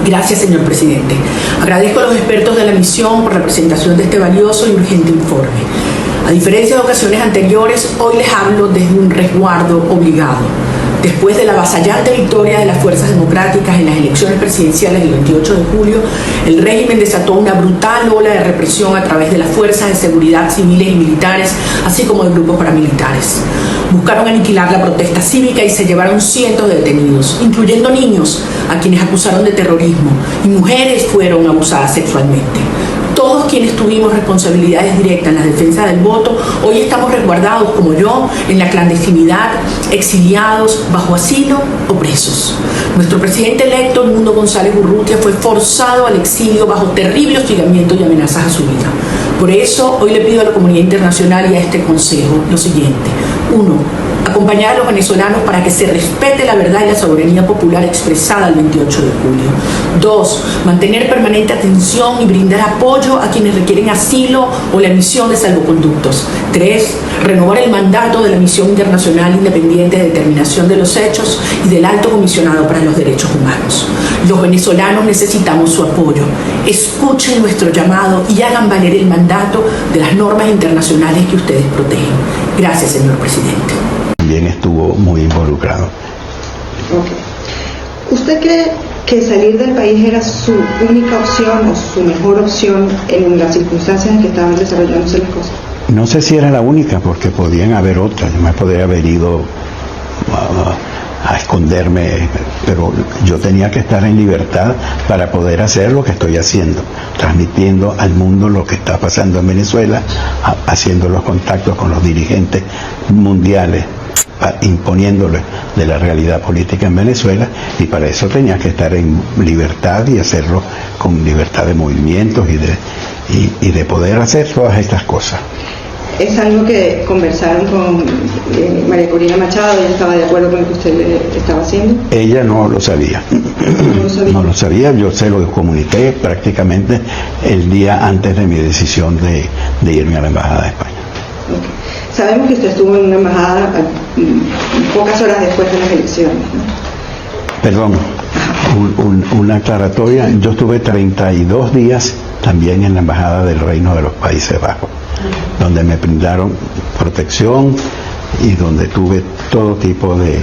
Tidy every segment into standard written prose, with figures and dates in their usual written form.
Gracias, señor presidente. Agradezco a los expertos de la misión por la presentación de este valioso y urgente informe. A diferencia de ocasiones anteriores, hoy les hablo desde un resguardo obligado. Después de la avasallante victoria de las fuerzas democráticas en las elecciones presidenciales del 28 de julio, el régimen desató una brutal ola de represión a través de las fuerzas de seguridad civiles y militares, así como de grupos paramilitares. Buscaron aniquilar la protesta cívica y se llevaron cientos de detenidos, incluyendo niños, a quienes acusaron de terrorismo, y mujeres fueron abusadas sexualmente. Todos quienes tuvimos responsabilidades directas en la defensa del voto, hoy estamos resguardados, como yo, en la clandestinidad, exiliados, bajo asilo o presos. Nuestro presidente electo, Edmundo González Urrutia, fue forzado al exilio bajo terrible hostigamiento y amenazas a su vida. Por eso, hoy le pido a la comunidad internacional y a este Consejo lo siguiente. 1. Acompañar a los venezolanos para que se respete la verdad y la soberanía popular expresada el 28 de julio. 2. Mantener permanente atención y brindar apoyo a quienes requieren asilo o la emisión de salvoconductos. 3. Renovar el mandato de la Misión Internacional Independiente de Determinación de los Hechos y del Alto Comisionado para los Derechos Humanos. Los venezolanos necesitamos su apoyo. Escuchen nuestro llamado y hagan valer el mandato de las normas internacionales que ustedes protegen. Gracias, señor presidente. También estuvo muy involucrado. Okay. ¿Usted cree que salir del país era su única opción o su mejor opción en las circunstancias en que estaban desarrollándose las cosas? No sé si era la única, porque podían haber otras. Yo me podría haber ido a esconderme, pero yo tenía que estar en libertad para poder hacer lo que estoy haciendo, transmitiendo al mundo lo que está pasando en Venezuela, haciendo los contactos con los dirigentes mundiales, imponiéndoles de la realidad política en Venezuela, y para eso tenía que estar en libertad y hacerlo con libertad de movimientos y de poder hacer todas estas cosas. ¿Es algo que conversaron con María Corina Machado? ¿Ella estaba de acuerdo con lo que usted le estaba haciendo? Ella no lo sabía. No lo sabía, yo se lo comuniqué prácticamente el día antes de mi decisión de irme a la Embajada de España. Okay. Sabemos que usted estuvo en una embajada pocas horas después de las elecciones, ¿no? Perdón, una aclaratoria. Yo estuve 32 días también en la Embajada del Reino de los Países Bajos, donde me brindaron protección y donde tuve todo tipo de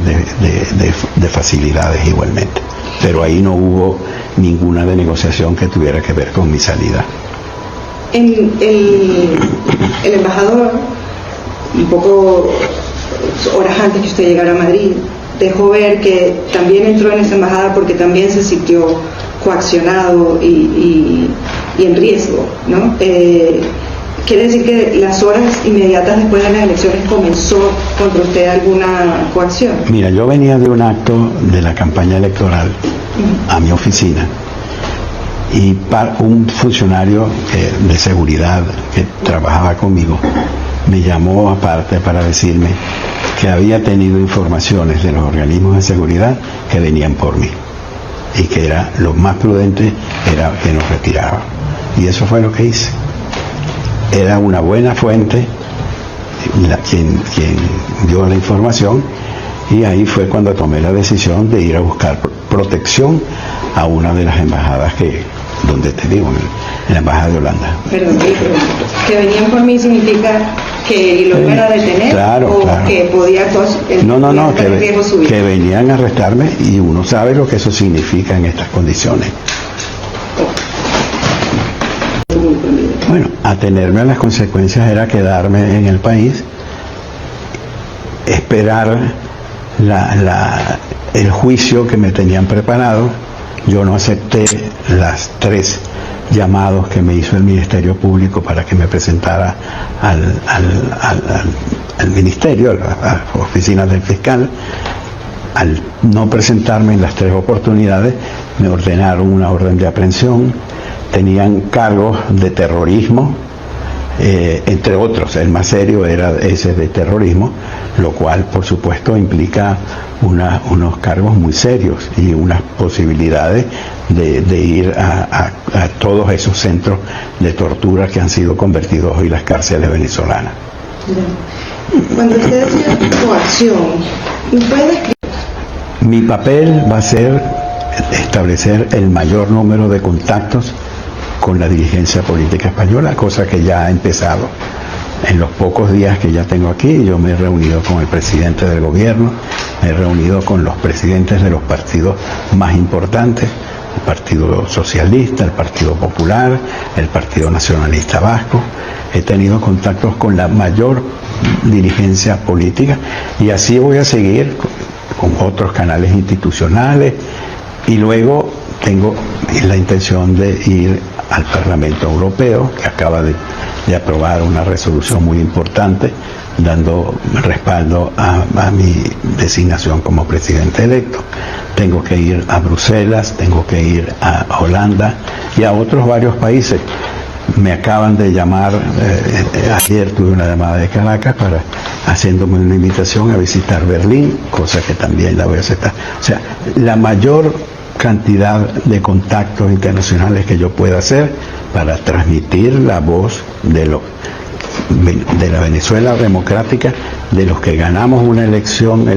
facilidades igualmente. Pero ahí no hubo ninguna de negociación que tuviera que ver con mi salida. El embajador, un poco horas antes que usted llegara a Madrid, dejó ver que también entró en esa embajada porque también se sintió coaccionado y en riesgo, ¿no? ¿Quiere decir que las horas inmediatas después de las elecciones comenzó contra usted alguna coacción? Mira, yo venía de un acto de la campaña electoral a mi oficina, y un funcionario de seguridad que trabajaba conmigo me llamó aparte para decirme que había tenido informaciones de los organismos de seguridad que venían por mí y que era lo más prudente era que nos retiraba, y eso fue lo que hice. Era una buena fuente quien dio la información, y ahí fue cuando tomé la decisión de ir a buscar protección a una de las embajadas donde te digo, en la embajada de Holanda. Perdón, que venían por mí significa que lo iban a detener, claro, que podía no, que venían a arrestarme, y uno sabe lo que eso significa en estas condiciones. Bueno, atenerme a las consecuencias era quedarme en el país, esperar el juicio que me tenían preparado. Yo no acepté las 3 llamados que me hizo el Ministerio Público para que me presentara al Ministerio, a las oficinas del fiscal. Al no presentarme en las 3 oportunidades, me ordenaron una orden de aprehensión. Tenían cargos de terrorismo, entre otros. El más serio era ese de terrorismo, lo cual por supuesto implica unos cargos muy serios y unas posibilidades de ir a todos esos centros de tortura que han sido convertidos hoy las cárceles venezolanas. Cuando usted decía coacción, ¿me puede describir? Mi papel va a ser establecer el mayor número de contactos con la dirigencia política española, cosa que ya ha empezado. En los pocos días que ya tengo aquí, yo me he reunido con el presidente del gobierno, me he reunido con los presidentes de los partidos más importantes, el Partido Socialista, el Partido Popular, el Partido Nacionalista Vasco. He tenido contactos con la mayor dirigencia política y así voy a seguir con otros canales institucionales, y luego tengo la intención de ir al Parlamento Europeo, que acaba de aprobar una resolución muy importante dando respaldo a mi designación como presidente electo. Tengo que ir a Bruselas, tengo que ir a Holanda y a otros varios países. Me acaban de llamar, ayer tuve una llamada de Caracas haciéndome una invitación a visitar Berlín, cosa que también la voy a aceptar. O sea, la mayor cantidad de contactos internacionales que yo pueda hacer para transmitir la voz de la Venezuela democrática, de los que ganamos una elección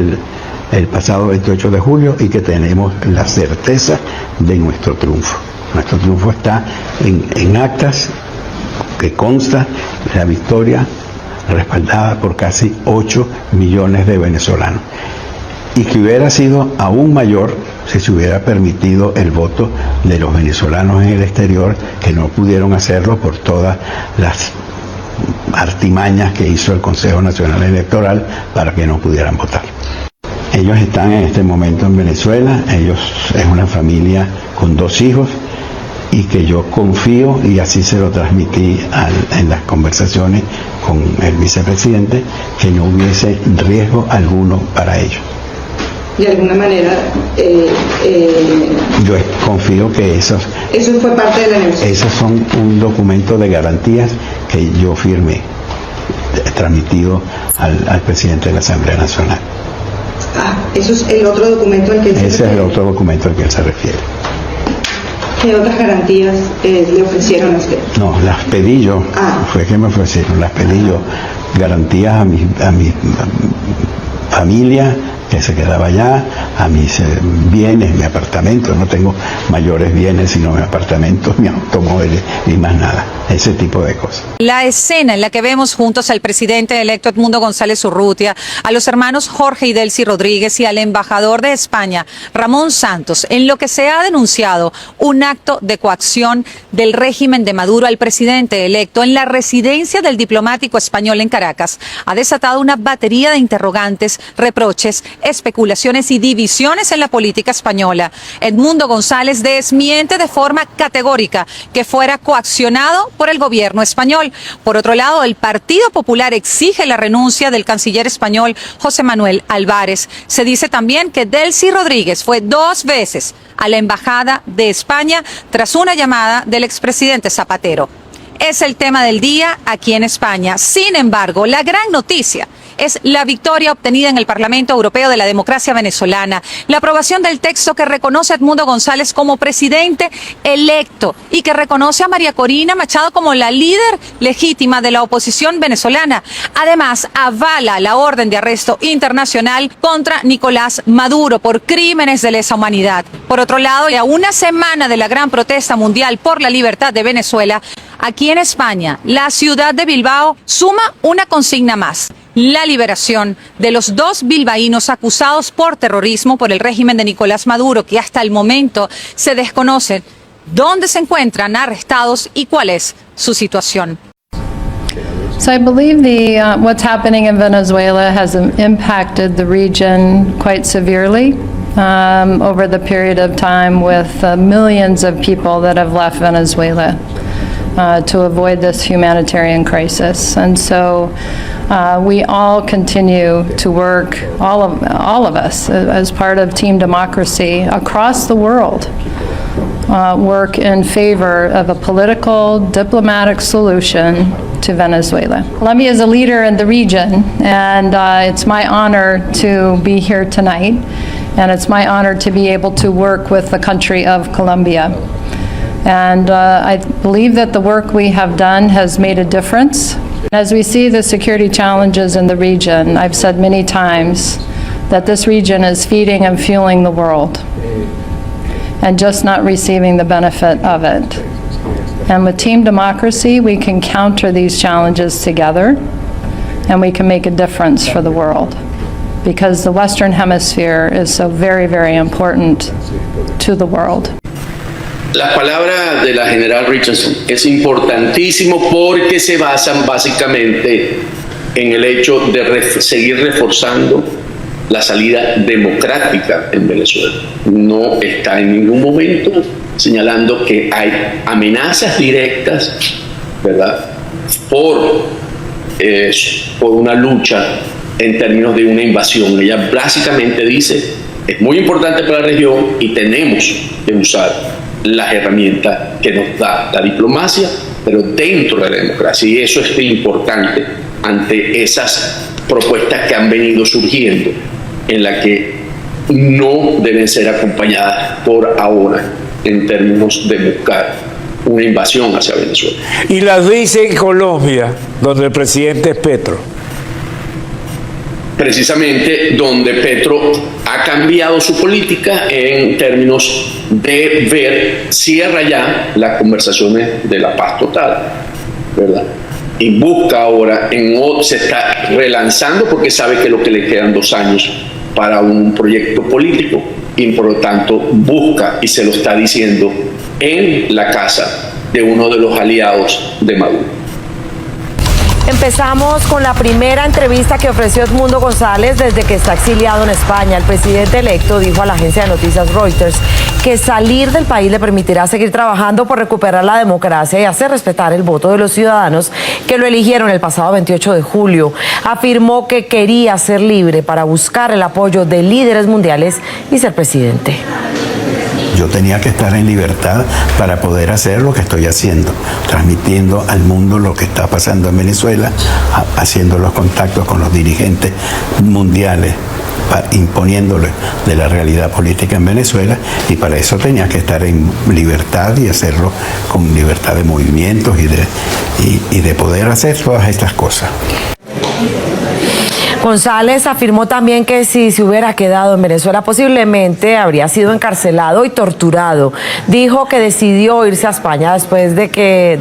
el pasado 28 de julio y que tenemos la certeza de nuestro triunfo. Nuestro triunfo está en actas, que consta la victoria respaldada por casi 8 millones de venezolanos, y que hubiera sido aún mayor si se hubiera permitido el voto de los venezolanos en el exterior, que no pudieron hacerlo por todas las artimañas que hizo el Consejo Nacional Electoral para que no pudieran votar. Ellos están en este momento en Venezuela, ellos es una familia con 2 hijos, y que yo confío, y así se lo transmití en las conversaciones con el vicepresidente, que no hubiese riesgo alguno para ellos. De alguna manera, yo confío que eso fue parte de la negociación. Esos son un documento de garantías que yo firmé, transmitido al presidente de la Asamblea Nacional. Eso es el otro documento al que él se refiere. Ese es el otro documento al que él se refiere. ¿Qué otras garantías le ofrecieron a usted? No, las pedí yo. Fue que me ofrecieron, las pedí yo. Garantías a mi familia, que se quedaba allá, a mis bienes, mi apartamento. No tengo mayores bienes sino mi apartamento, mi automóvil y más nada, ese tipo de cosas. La escena en la que vemos juntos al presidente electo Edmundo González Urrutia, a los hermanos Jorge y Delcy Rodríguez y al embajador de España, Ramón Santos, en lo que se ha denunciado un acto de coacción del régimen de Maduro al presidente electo en la residencia del diplomático español en Caracas, ha desatado una batería de interrogantes, reproches, especulaciones y divisiones en la política española. Edmundo González desmiente de forma categórica que fuera coaccionado por el gobierno español. Por otro lado, el Partido Popular exige la renuncia del canciller español José Manuel Álvarez. Se dice también que Delcy Rodríguez fue 2 veces a la Embajada de España tras una llamada del expresidente Zapatero. Es el tema del día aquí en España. Sin embargo, la gran noticia es la victoria obtenida en el Parlamento Europeo de la democracia venezolana, la aprobación del texto que reconoce a Edmundo González como presidente electo y que reconoce a María Corina Machado como la líder legítima de la oposición venezolana. Además, avala la orden de arresto internacional contra Nicolás Maduro por crímenes de lesa humanidad. Por otro lado, y a una semana de la gran protesta mundial por la libertad de Venezuela, aquí en España, la ciudad de Bilbao suma una consigna más: la liberación de los 2 bilbaínos acusados por terrorismo por el régimen de Nicolás Maduro, que hasta el momento se desconoce dónde se encuentran arrestados y cuál es su situación. So I believe what's happening in Venezuela has impacted the region quite severely over the period of time, with millions of people that have left Venezuela to avoid this humanitarian crisis. And so we all continue to work, all of us, as part of Team Democracy across the world, work in favor of a political, diplomatic solution to Venezuela. Colombia is a leader in the region, and it's my honor to be here tonight, and it's my honor to be able to work with the country of Colombia. And I believe that the work we have done has made a difference. As we see the security challenges in the region, I've said many times that this region is feeding and fueling the world. and just not receiving the benefit of it. And with Team Democracy, we can counter these challenges together, and we can make a difference for the world, because the Western Hemisphere is so very, very important to the world. Las palabras de la general Richardson es importantísimo porque se basan básicamente en el hecho de seguir reforzando la salida democrática en Venezuela. No está en ningún momento señalando que hay amenazas directas, ¿verdad?, por una lucha en términos de una invasión. Ella básicamente dice, es muy importante para la región y tenemos que usar las herramientas que nos da la diplomacia, pero dentro de la democracia, y eso es importante ante esas propuestas que han venido surgiendo, en la que no deben ser acompañadas por ahora en términos de buscar una invasión hacia Venezuela. Y las dice en Colombia, donde el presidente es Petro. Precisamente donde Petro ha cambiado su política en términos de ver, cierra ya las conversaciones de la paz total, ¿verdad? Y busca ahora, se está relanzando porque sabe que lo que le quedan 2 años para un proyecto político, y por lo tanto busca, y se lo está diciendo, en la casa de uno de los aliados de Maduro. Empezamos con la primera entrevista que ofreció Edmundo González desde que está exiliado en España. El presidente electo dijo a la agencia de noticias Reuters que salir del país le permitirá seguir trabajando por recuperar la democracia y hacer respetar el voto de los ciudadanos que lo eligieron el pasado 28 de julio. Afirmó que quería ser libre para buscar el apoyo de líderes mundiales y ser presidente. Yo tenía que estar en libertad para poder hacer lo que estoy haciendo, transmitiendo al mundo lo que está pasando en Venezuela, haciendo los contactos con los dirigentes mundiales, imponiéndoles de la realidad política en Venezuela, y para eso tenía que estar en libertad y hacerlo con libertad de movimientos y de poder hacer todas estas cosas. González afirmó también que si se hubiera quedado en Venezuela posiblemente habría sido encarcelado y torturado. Dijo que decidió irse a España después de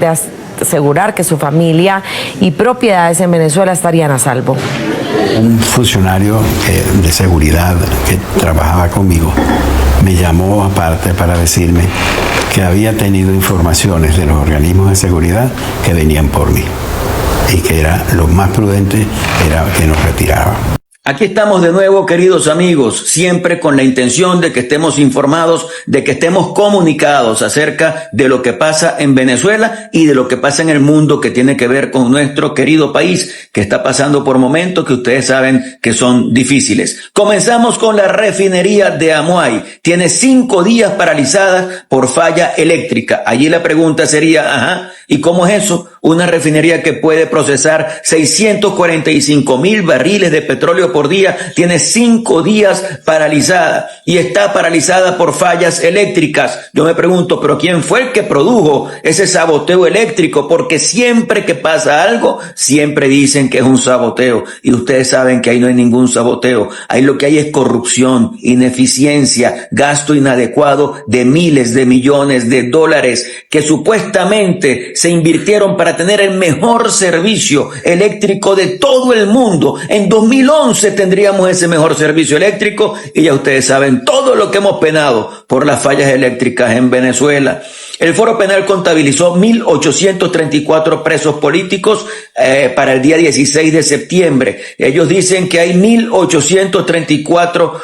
asegurar que su familia y propiedades en Venezuela estarían a salvo. Un funcionario de seguridad que trabajaba conmigo me llamó aparte para decirme que había tenido informaciones de los organismos de seguridad que venían por mí, y que era lo más prudente era que nos retiraba. Aquí estamos de nuevo, queridos amigos, siempre con la intención de que estemos informados, de que estemos comunicados acerca de lo que pasa en Venezuela y de lo que pasa en el mundo, que tiene que ver con nuestro querido país, que está pasando por momentos que ustedes saben que son difíciles. Comenzamos con la refinería de Amuay. Tiene 5 días paralizadas por falla eléctrica. Allí la pregunta sería, ¿y cómo es eso? Una refinería que puede procesar 645,000 barriles de petróleo por día, tiene 5 días paralizada y está paralizada por fallas eléctricas. Yo me pregunto, ¿pero quién fue el que produjo ese saboteo eléctrico? Porque siempre que pasa algo, siempre dicen que es un saboteo, y ustedes saben que ahí no hay ningún saboteo. Ahí lo que hay es corrupción, ineficiencia, gasto inadecuado de miles de millones de dólares que supuestamente se invirtieron para tener el mejor servicio eléctrico de todo el mundo. En 2011 tendríamos ese mejor servicio eléctrico, y ya ustedes saben todo lo que hemos penado por las fallas eléctricas en Venezuela. El Foro Penal contabilizó 1.834 presos políticos para el día 16 de septiembre. Ellos dicen que hay 1.834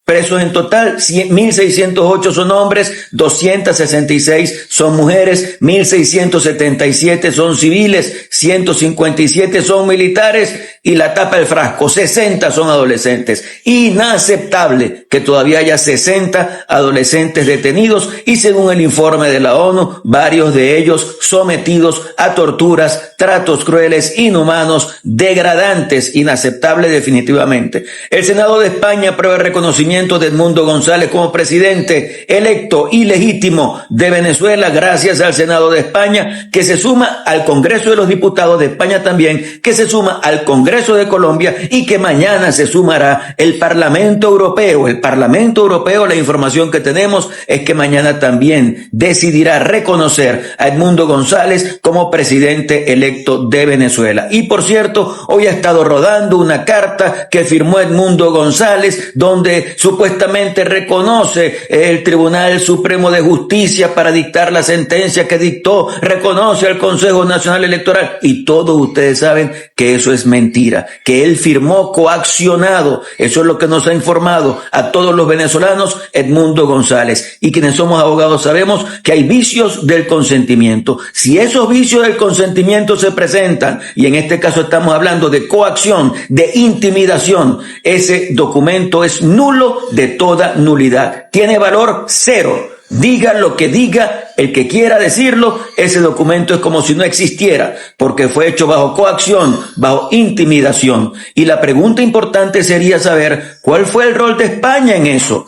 presos en total, 1.608 son hombres, 266 son mujeres, 1.677 son civiles, 157 son militares, y la tapa del frasco, 60 son adolescentes. Inaceptable que todavía haya 60 adolescentes detenidos, y según el informe de la ONU, varios de ellos sometidos a torturas, tratos crueles, inhumanos, degradantes. Inaceptable definitivamente. El Senado de España aprueba el reconocimiento nombramiento de Edmundo González como presidente electo y legítimo de Venezuela, gracias al Senado de España, que se suma al Congreso de los Diputados de España también, que se suma al Congreso de Colombia y que mañana se sumará el Parlamento Europeo. El Parlamento Europeo, la información que tenemos es que mañana también decidirá reconocer a Edmundo González como presidente electo de Venezuela. Y por cierto, hoy ha estado rodando una carta que firmó Edmundo González, donde supuestamente reconoce el Tribunal Supremo de Justicia para dictar la sentencia que dictó, reconoce al Consejo Nacional Electoral, y todos ustedes saben que eso es mentira, que él firmó coaccionado. Eso es lo que nos ha informado a todos los venezolanos Edmundo González, y quienes somos abogados sabemos que hay vicios del consentimiento. Si esos vicios del consentimiento se presentan, y en este caso estamos hablando de coacción, de intimidación, ese documento es nulo de toda nulidad, tiene valor cero. Diga lo que diga el que quiera decirlo, ese documento es como si no existiera, porque fue hecho bajo coacción, bajo intimidación. Y la pregunta importante sería saber cuál fue el rol de España en eso.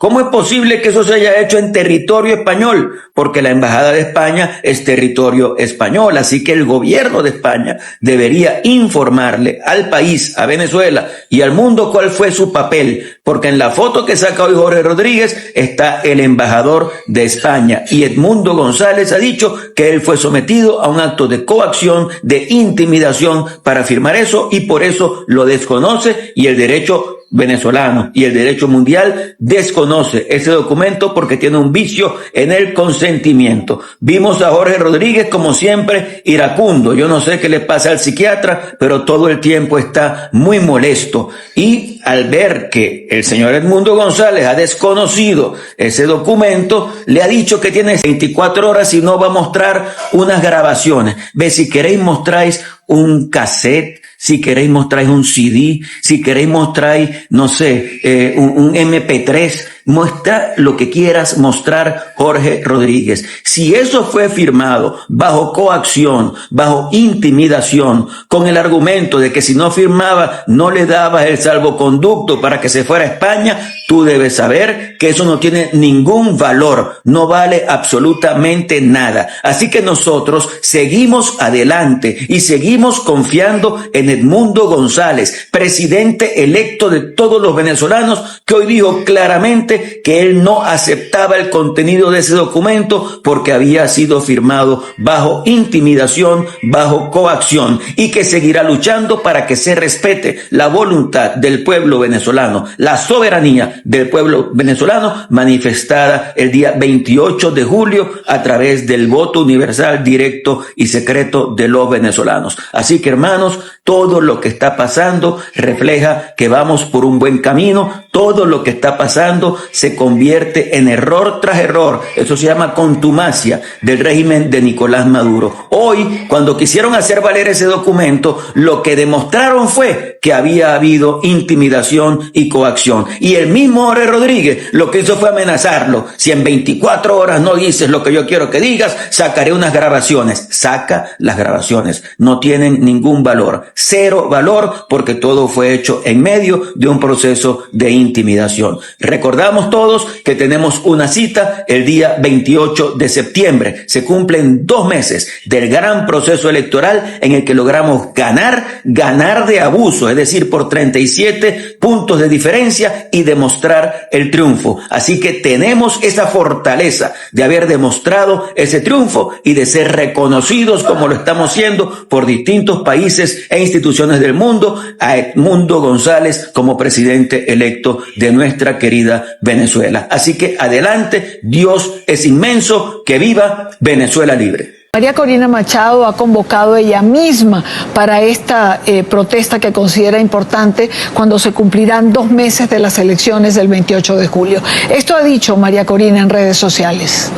¿Cómo es posible que eso se haya hecho en territorio español? Porque la Embajada de España es territorio español, así que el gobierno de España debería informarle al país, a Venezuela y al mundo cuál fue su papel, porque en la foto que saca hoy Jorge Rodríguez está el embajador de España, y Edmundo González ha dicho que él fue sometido a un acto de coacción, de intimidación para firmar eso, y por eso lo desconoce, y el derecho venezolano y el derecho mundial desconoce ese documento porque tiene un vicio en el consentimiento. Vimos a Jorge Rodríguez como siempre iracundo. Yo no sé qué le pasa al psiquiatra, pero todo el tiempo está muy molesto, y al ver que el señor Edmundo González ha desconocido ese documento, le ha dicho que tiene 24 horas y no va a mostrar unas grabaciones. Ve, si queréis mostráis un cassette, si queréis mostráis un CD, si queréis mostráis, no sé, un MP3, muestra lo que quieras mostrar, Jorge Rodríguez. Si eso fue firmado bajo coacción, bajo intimidación, con el argumento de que si no firmaba no le dabas el salvoconducto para que se fuera a España, tú debes saber que eso no tiene ningún valor, no vale absolutamente nada. Así que nosotros seguimos adelante y seguimos confiando en Edmundo González, presidente electo de todos los venezolanos, que hoy dijo claramente que él no aceptaba el contenido de ese documento porque había sido firmado bajo intimidación, bajo coacción, y que seguirá luchando para que se respete la voluntad del pueblo venezolano, la soberanía del pueblo venezolano manifestada el día 28 de julio a través del voto universal, directo y secreto de los venezolanos. Así que, hermanos, todo lo que está pasando refleja que vamos por un buen camino. Todo lo que está pasando se convierte en error tras error. Eso se llama contumacia del régimen de Nicolás Maduro. Hoy, cuando quisieron hacer valer ese documento, lo que demostraron fue que había habido intimidación y coacción. Y el mismo Jorge Rodríguez lo que hizo fue amenazarlo. Si en 24 horas no dices lo que yo quiero que digas, sacaré unas grabaciones. Saca las grabaciones. No tienen ningún valor. Cero valor, porque todo fue hecho en medio de un proceso de intimidación. Recordamos todos que tenemos una cita el día 28 de septiembre. Se cumplen 2 meses del gran proceso electoral en el que logramos ganar de abuso, es decir, por 37 puntos de diferencia, y demostrar el triunfo. Así que tenemos esa fortaleza de haber demostrado ese triunfo y de ser reconocidos como lo estamos siendo por distintos países e instituciones del mundo a Edmundo González como presidente electo de nuestra querida Venezuela. Así que adelante, Dios es inmenso, que viva Venezuela libre. María Corina Machado ha convocado ella misma para esta protesta que considera importante cuando se cumplirán 2 meses de las elecciones del 28 de julio. Esto ha dicho María Corina en redes sociales.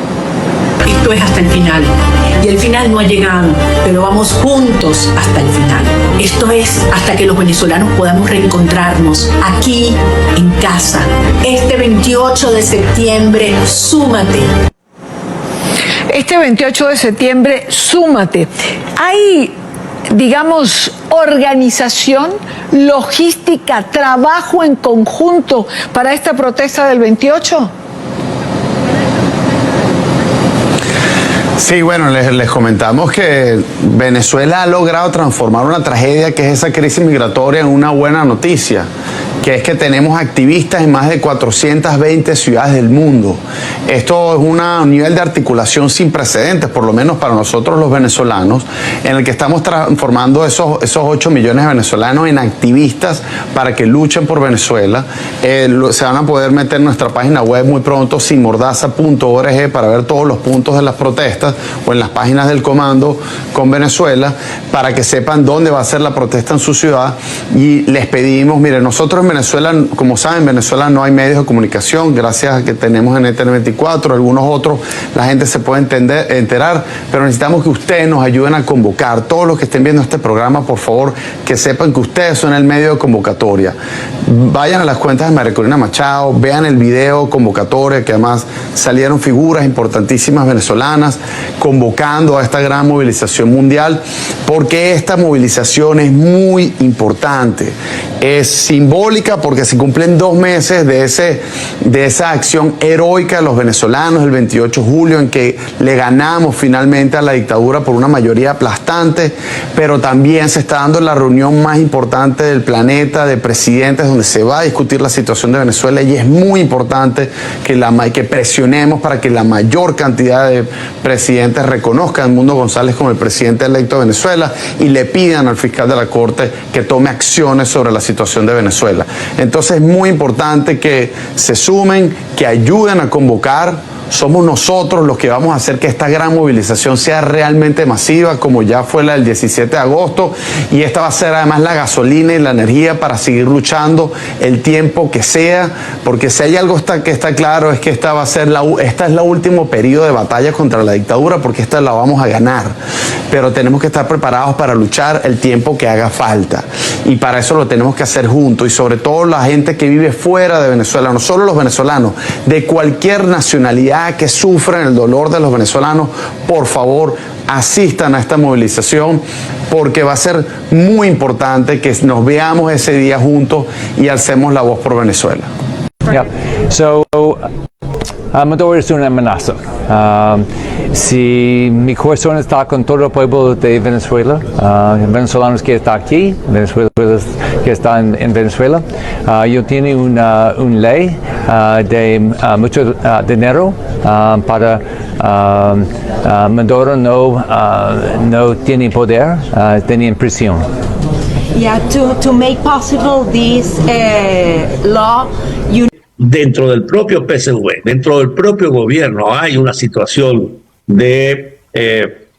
Esto es hasta el final. Y el final no ha llegado, pero vamos juntos hasta el final. Esto es hasta que los venezolanos podamos reencontrarnos aquí en casa. Este 28 de septiembre, súmate. Este 28 de septiembre, súmate. Hay digamos, organización, logística, trabajo en conjunto para esta protesta del 28? Sí, bueno, les comentamos que Venezuela ha logrado transformar una tragedia que es esa crisis migratoria en una buena noticia, que es que tenemos activistas en más de 420 ciudades del mundo. Esto es un nivel de articulación sin precedentes, por lo menos para nosotros los venezolanos, en el que estamos transformando esos 8 millones de venezolanos en activistas para que luchen por Venezuela. Se van a poder meter en nuestra página web muy pronto, sinmordaza.org, para ver todos los puntos de las protestas, o en las páginas del Comando con Venezuela, para que sepan dónde va a ser la protesta en su ciudad. Y les pedimos, miren, nosotros en Venezuela, como saben, en Venezuela no hay medios de comunicación, gracias a que tenemos NTN24, algunos otros, la gente se puede enterar, pero necesitamos que ustedes nos ayuden a convocar. Todos los que estén viendo este programa, por favor, que sepan que ustedes son el medio de convocatoria. Vayan a las cuentas de María Corina Machado, vean el video convocatoria, que además salieron figuras importantísimas venezolanas convocando a esta gran movilización mundial, porque esta movilización es muy importante. Es simbólica porque se cumplen 2 meses de esa acción heroica de los venezolanos el 28 de julio, en que le ganamos finalmente a la dictadura por una mayoría aplastante, pero también se está dando la reunión más importante del planeta de presidentes, donde se va a discutir la situación de Venezuela, y es muy importante que presionemos para que la mayor cantidad de presidentes reconozcan a Edmundo González como el presidente electo de Venezuela y le pidan al fiscal de la Corte que tome acciones sobre la situación de Venezuela. Entonces es muy importante que se sumen, que ayuden a convocar. Somos nosotros los que vamos a hacer que esta gran movilización sea realmente masiva, como ya fue la del 17 de agosto, y esta va a ser además la gasolina y la energía para seguir luchando el tiempo que sea, porque si hay algo que está claro es que esta es la último periodo de batalla contra la dictadura, porque esta la vamos a ganar, pero tenemos que estar preparados para luchar el tiempo que haga falta, y para eso lo tenemos que hacer juntos, y sobre todo la gente que vive fuera de Venezuela, no solo los venezolanos, de cualquier nacionalidad que sufren el dolor de los venezolanos, por favor, asistan a esta movilización, porque va a ser muy importante que nos veamos ese día juntos y alcemos la voz por Venezuela. Yeah. So, Maduro es una amenaza. Si mi corazón está con todo el pueblo de Venezuela, venezolanos que están aquí, venezolanos que están en Venezuela, yo tengo una ley de mucho dinero para Maduro no tiene poder, tiene en prisión. Yeah, to make possible this law, dentro del propio PSV, dentro del propio gobierno, hay una situación de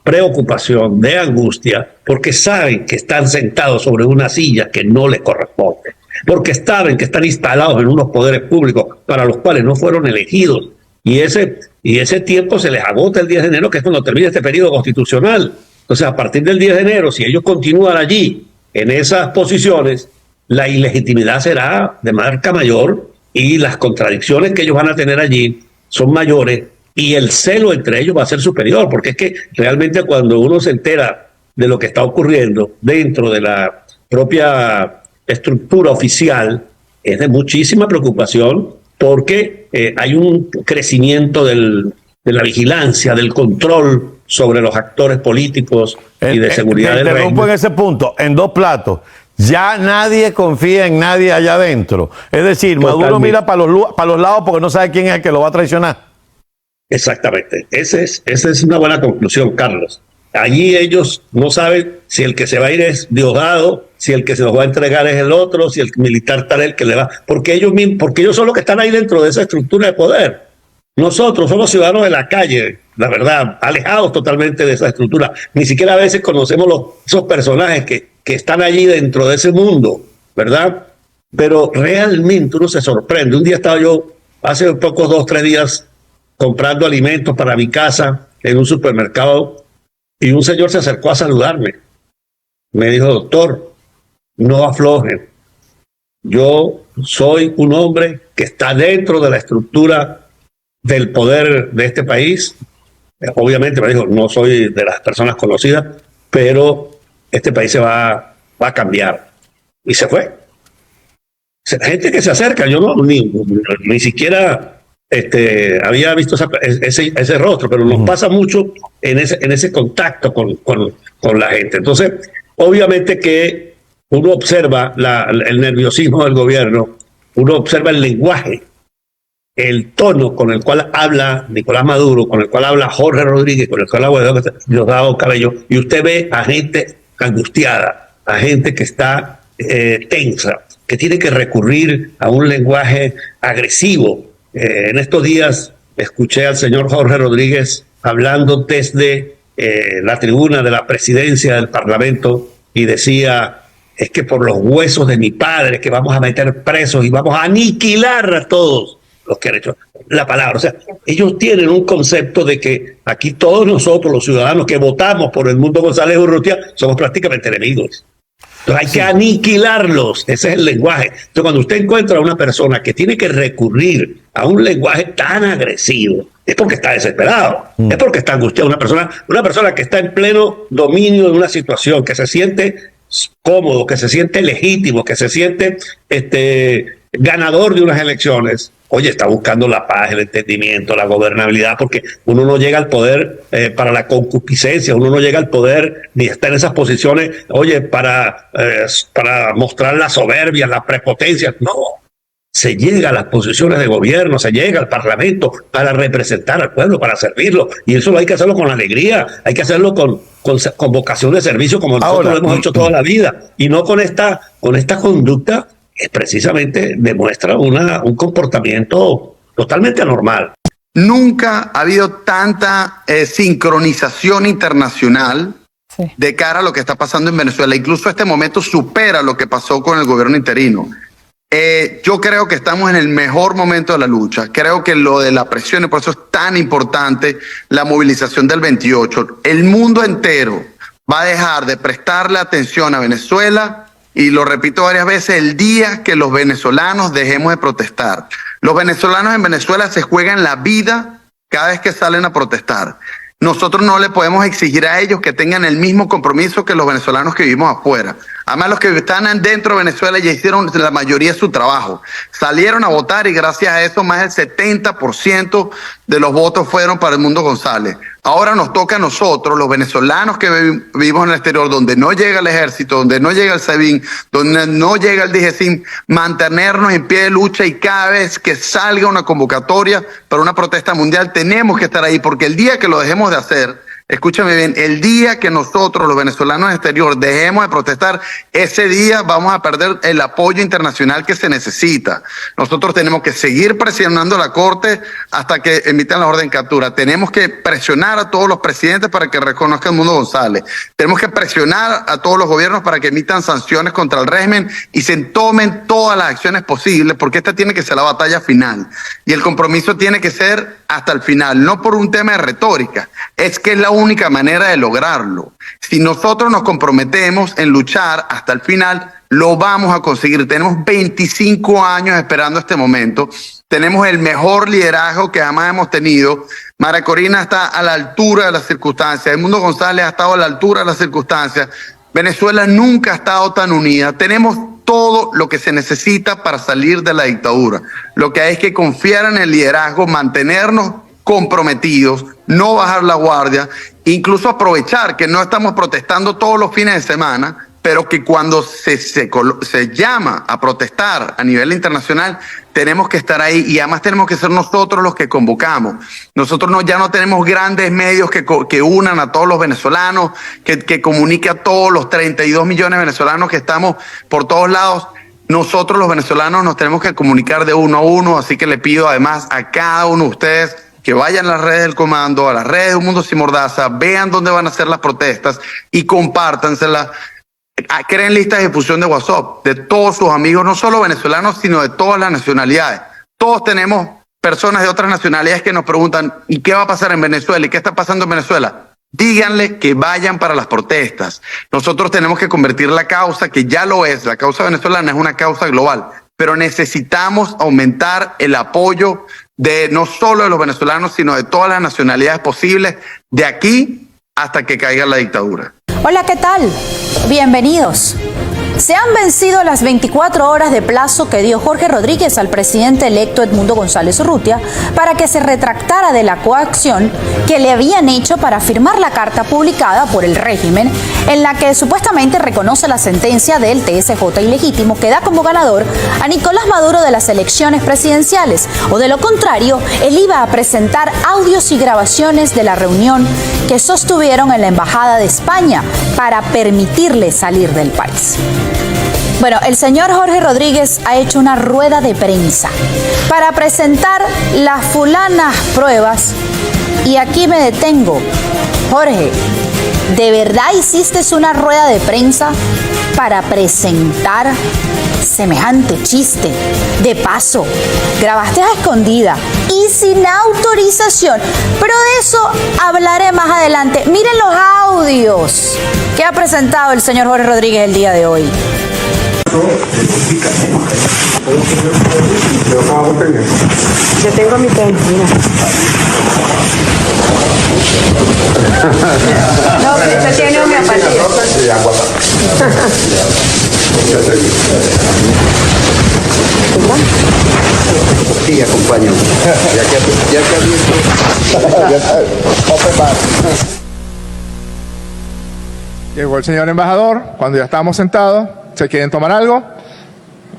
preocupación, de angustia, porque saben que están sentados sobre una silla que no les corresponde, porque saben que están instalados en unos poderes públicos para los cuales no fueron elegidos, y ese tiempo se les agota el 10 de enero, que es cuando termina este periodo constitucional. Entonces, a partir del 10 de enero, si ellos continúan allí, en esas posiciones, la ilegitimidad será de marca mayor, y las contradicciones que ellos van a tener allí son mayores, y el celo entre ellos va a ser superior, porque es que realmente cuando uno se entera de lo que está ocurriendo dentro de la propia estructura oficial, es de muchísima preocupación, porque hay un crecimiento de la vigilancia, del control sobre los actores políticos y de seguridad del régimen. Interrumpo en ese punto, en 2 platos. Ya nadie confía en nadie allá adentro. Es decir, Totalmente. Maduro mira para los lados porque no sabe quién es el que lo va a traicionar. Exactamente. Esa es una buena conclusión, Carlos. Allí ellos no saben si el que se va a ir es Diosdado, si el que se los va a entregar es el otro, si el militar tal el que le va. Porque ellos son los que están ahí dentro de esa estructura de poder. Nosotros somos ciudadanos de la calle, la verdad, alejados totalmente de esa estructura. Ni siquiera a veces conocemos esos personajes que están allí dentro de ese mundo, ¿verdad? Pero realmente uno se sorprende. Un día estaba yo, hace pocos 2-3 días, comprando alimentos para mi casa en un supermercado, y un señor se acercó a saludarme. Me dijo: doctor, no afloje. Yo soy un hombre que está dentro de la estructura del poder de este país. Obviamente me dijo, no soy de las personas conocidas, pero este país se va a cambiar. Y se fue. La gente que se acerca, yo ni siquiera había visto ese rostro, pero nos pasa mucho en ese contacto con la gente. Entonces, obviamente que uno observa el nerviosismo del gobierno, uno observa el lenguaje, el tono con el cual habla Nicolás Maduro, con el cual habla Jorge Rodríguez, con el cual habla Diosdado Cabello, y usted ve a gente angustiada, a gente que está tensa, que tiene que recurrir a un lenguaje agresivo. En estos días escuché al señor Jorge Rodríguez hablando desde la tribuna de la presidencia del Parlamento y decía: es que por los huesos de mi padre que vamos a meter presos y vamos a aniquilar a todos los que han hecho la palabra. O sea, ellos tienen un concepto de que aquí todos nosotros, los ciudadanos que votamos por Edmundo González Urrutia, somos prácticamente enemigos. Entonces hay que aniquilarlos, ese es el lenguaje. Entonces cuando usted encuentra a una persona que tiene que recurrir a un lenguaje tan agresivo, es porque está desesperado, es porque está angustiado. Una persona que está en pleno dominio de una situación, que se siente cómodo, que se siente legítimo, que se siente ganador de unas elecciones, oye, está buscando la paz, el entendimiento, la gobernabilidad, porque uno no llega al poder para la concupiscencia, uno no llega al poder ni está en esas posiciones, oye, para mostrar la soberbia, la prepotencia. No, se llega a las posiciones de gobierno, se llega al Parlamento para representar al pueblo, para servirlo, y eso hay que hacerlo con alegría, hay que hacerlo con vocación de servicio, como nosotros lo hemos hecho toda la vida, y no con esta conducta que precisamente demuestra un comportamiento totalmente anormal. Nunca ha habido tanta sincronización internacional de cara a lo que está pasando en Venezuela. Incluso este momento supera lo que pasó con el gobierno interino. Yo creo que estamos en el mejor momento de la lucha. Creo que lo de la presión, y por eso es tan importante la movilización del 28. El mundo entero va a dejar de prestarle atención a Venezuela, y lo repito varias veces, el día que los venezolanos dejemos de protestar. Los venezolanos en Venezuela se juegan la vida cada vez que salen a protestar. Nosotros no le podemos exigir a ellos que tengan el mismo compromiso que los venezolanos que vivimos afuera. Además, los que están dentro de Venezuela ya hicieron la mayoría de su trabajo. Salieron a votar y gracias a eso más del 70% de los votos fueron para Edmundo González. Ahora nos toca a nosotros, los venezolanos que vivimos en el exterior, donde no llega el ejército, donde no llega el SEBIN, donde no llega el DGCIM, mantenernos en pie de lucha, y cada vez que salga una convocatoria para una protesta mundial tenemos que estar ahí, porque el día que lo dejemos de hacer, escúchame bien, el día que nosotros, los venezolanos en el exterior, dejemos de protestar, ese día vamos a perder el apoyo internacional que se necesita. Nosotros tenemos que seguir presionando a la Corte hasta que emitan la orden de captura. Tenemos que presionar a todos los presidentes para que reconozcan a Edmundo González. Tenemos que presionar a todos los gobiernos para que emitan sanciones contra el régimen y se tomen todas las acciones posibles, porque esta tiene que ser la batalla final. Y el compromiso tiene que ser hasta el final, no por un tema de retórica, es que es la única manera de lograrlo. Si nosotros nos comprometemos en luchar hasta el final, lo vamos a conseguir. Tenemos 25 años esperando este momento, tenemos el mejor liderazgo que jamás hemos tenido. María Corina está a la altura de las circunstancias, Edmundo González ha estado a la altura de las circunstancias, Venezuela nunca ha estado tan unida, tenemos todo lo que se necesita para salir de la dictadura. Lo que hay es que confiar en el liderazgo, mantenernos comprometidos, no bajar la guardia, incluso aprovechar que no estamos protestando todos los fines de semana, pero que cuando se llama a protestar a nivel internacional, tenemos que estar ahí, y además tenemos que ser nosotros los que convocamos. Nosotros ya no tenemos grandes medios que unan a todos los venezolanos, que comunique a todos los 32 millones de venezolanos que estamos por todos lados. Nosotros los venezolanos nos tenemos que comunicar de uno a uno, así que le pido además a cada uno de ustedes que vayan a las redes del Comando, a las redes de Un Mundo Sin Mordaza, vean dónde van a ser las protestas y compártanselas. Creen listas de difusión de WhatsApp de todos sus amigos, no solo venezolanos, sino de todas las nacionalidades. Todos tenemos personas de otras nacionalidades que nos preguntan, ¿y qué va a pasar en Venezuela? ¿Y qué está pasando en Venezuela? Díganle que vayan para las protestas. Nosotros tenemos que convertir la causa, que ya lo es, la causa venezolana es una causa global, pero necesitamos aumentar el apoyo de no solo de los venezolanos, sino de todas las nacionalidades posibles, de aquí hasta que caiga la dictadura. Hola, ¿qué tal? Bienvenidos. Se han vencido las 24 horas de plazo que dio Jorge Rodríguez al presidente electo Edmundo González Urrutia para que se retractara de la coacción que le habían hecho para firmar la carta publicada por el régimen en la que supuestamente reconoce la sentencia del TSJ ilegítimo que da como ganador a Nicolás Maduro de las elecciones presidenciales. O de lo contrario, él iba a presentar audios y grabaciones de la reunión que sostuvieron en la Embajada de España para permitirle salir del país. Bueno, el señor Jorge Rodríguez ha hecho una rueda de prensa para presentar las fulanas pruebas y aquí me detengo. Jorge, ¿de verdad hiciste una rueda de prensa para presentar semejante chiste? De paso, grabaste a escondida y sin autorización, pero de eso hablaré más adelante. Miren los audios que ha presentado el señor Jorge Rodríguez el día de hoy. Yo tengo mi pen, mira. No, que usted tiene homeopatía. Sí, acompaño. Llegó el señor embajador, cuando ya estábamos sentados, ¿se quieren tomar algo?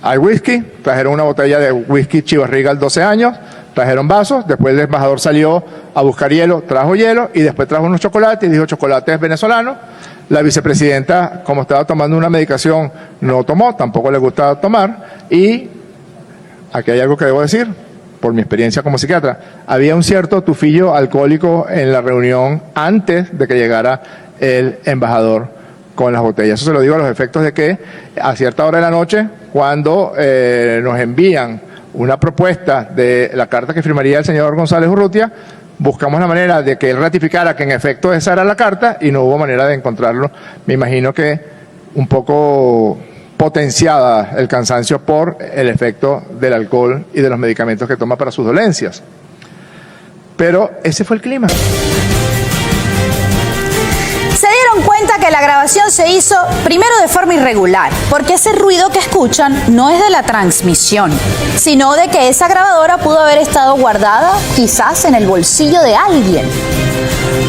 Hay whisky, trajeron una botella de whisky Chivas Regal 12 años, trajeron vasos, después el embajador salió a buscar hielo, trajo hielo y después trajo unos chocolates y dijo chocolates venezolanos. La vicepresidenta, como estaba tomando una medicación, no tomó, tampoco le gustaba tomar y aquí hay algo que debo decir, por mi experiencia como psiquiatra, había un cierto tufillo alcohólico en la reunión antes de que llegara el embajador con las botellas. Eso se lo digo a los efectos de que a cierta hora de la noche, cuando nos envían una propuesta de la carta que firmaría el señor González Urrutia, buscamos la manera de que él ratificara que en efecto esa era la carta y no hubo manera de encontrarlo. Me imagino que un poco potenciada el cansancio por el efecto del alcohol y de los medicamentos que toma para sus dolencias. Pero ese fue el clima. Se dieron cuenta que la grabación se hizo primero de forma irregular, porque ese ruido que escuchan no es de la transmisión, sino de que esa grabadora pudo haber estado guardada quizás en el bolsillo de alguien.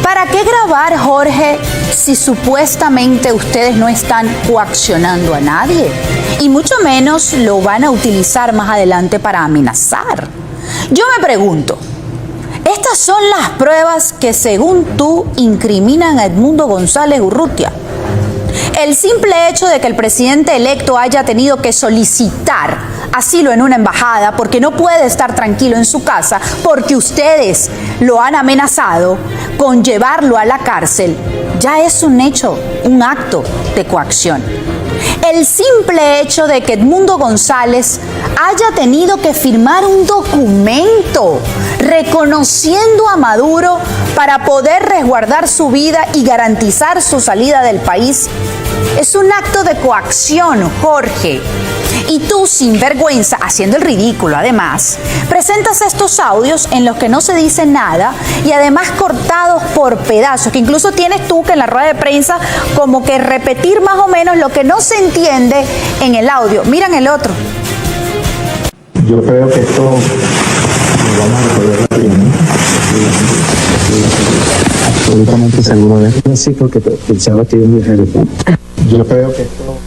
¿Para qué grabar, Jorge, si supuestamente ustedes no están coaccionando a nadie? Y mucho menos lo van a utilizar más adelante para amenazar. Yo me pregunto, estas son las pruebas que, según tú, incriminan a Edmundo González Urrutia. El simple hecho de que el presidente electo haya tenido que solicitar asilo en una embajada porque no puede estar tranquilo en su casa porque ustedes lo han amenazado con llevarlo a la cárcel, ya es un hecho, un acto de coacción. El simple hecho de que Edmundo González haya tenido que firmar un documento reconociendo a Maduro para poder resguardar su vida y garantizar su salida del país es un acto de coacción, Jorge. Y tú, sin vergüenza, haciendo el ridículo además, presentas estos audios en los que no se dice nada y además cortados por pedazos, que incluso tienes tú que en la rueda de prensa como que repetir más o menos lo que no se entiende en el audio. Miran el otro. Yo creo que esto lo vamos a resolver rápidamente. Absolutamente seguro de esto. Sí, porque pensaba que iba a viajar. Yo creo que esto...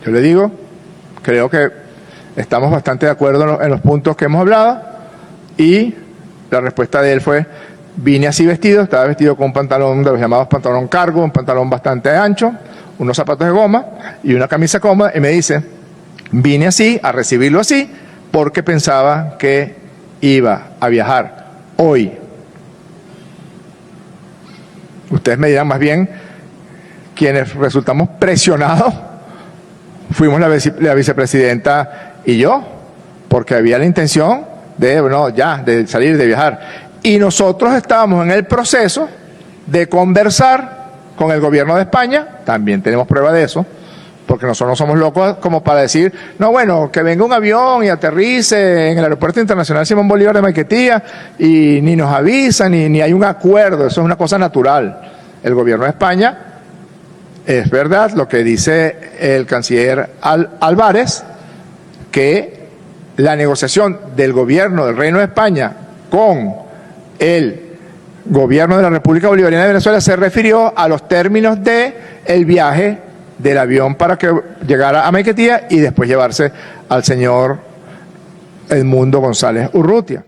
Yo le digo, creo que estamos bastante de acuerdo en los puntos que hemos hablado y la respuesta de él fue, vine así vestido, estaba vestido con un pantalón de los llamados pantalón cargo, un pantalón bastante ancho, unos zapatos de goma y una camisa cómoda y me dice, vine así, a recibirlo así, porque pensaba que iba a viajar hoy. Ustedes me dirán más bien, quienes resultamos presionados, fuimos la vicepresidenta y yo, porque había la intención de, bueno, ya, de salir, de viajar. Y nosotros estábamos en el proceso de conversar con el gobierno de España, también tenemos prueba de eso, porque nosotros no somos locos como para decir, no, bueno, que venga un avión y aterrice en el Aeropuerto Internacional Simón Bolívar de Maiquetía y ni nos avisan, ni hay un acuerdo, eso es una cosa natural. El gobierno de España, es verdad lo que dice el canciller Álvarez, que la negociación del gobierno del Reino de España con el gobierno de la República Bolivariana de Venezuela se refirió a los términos del viaje del avión para que llegara a Maiquetía y después llevarse al señor Edmundo González Urrutia.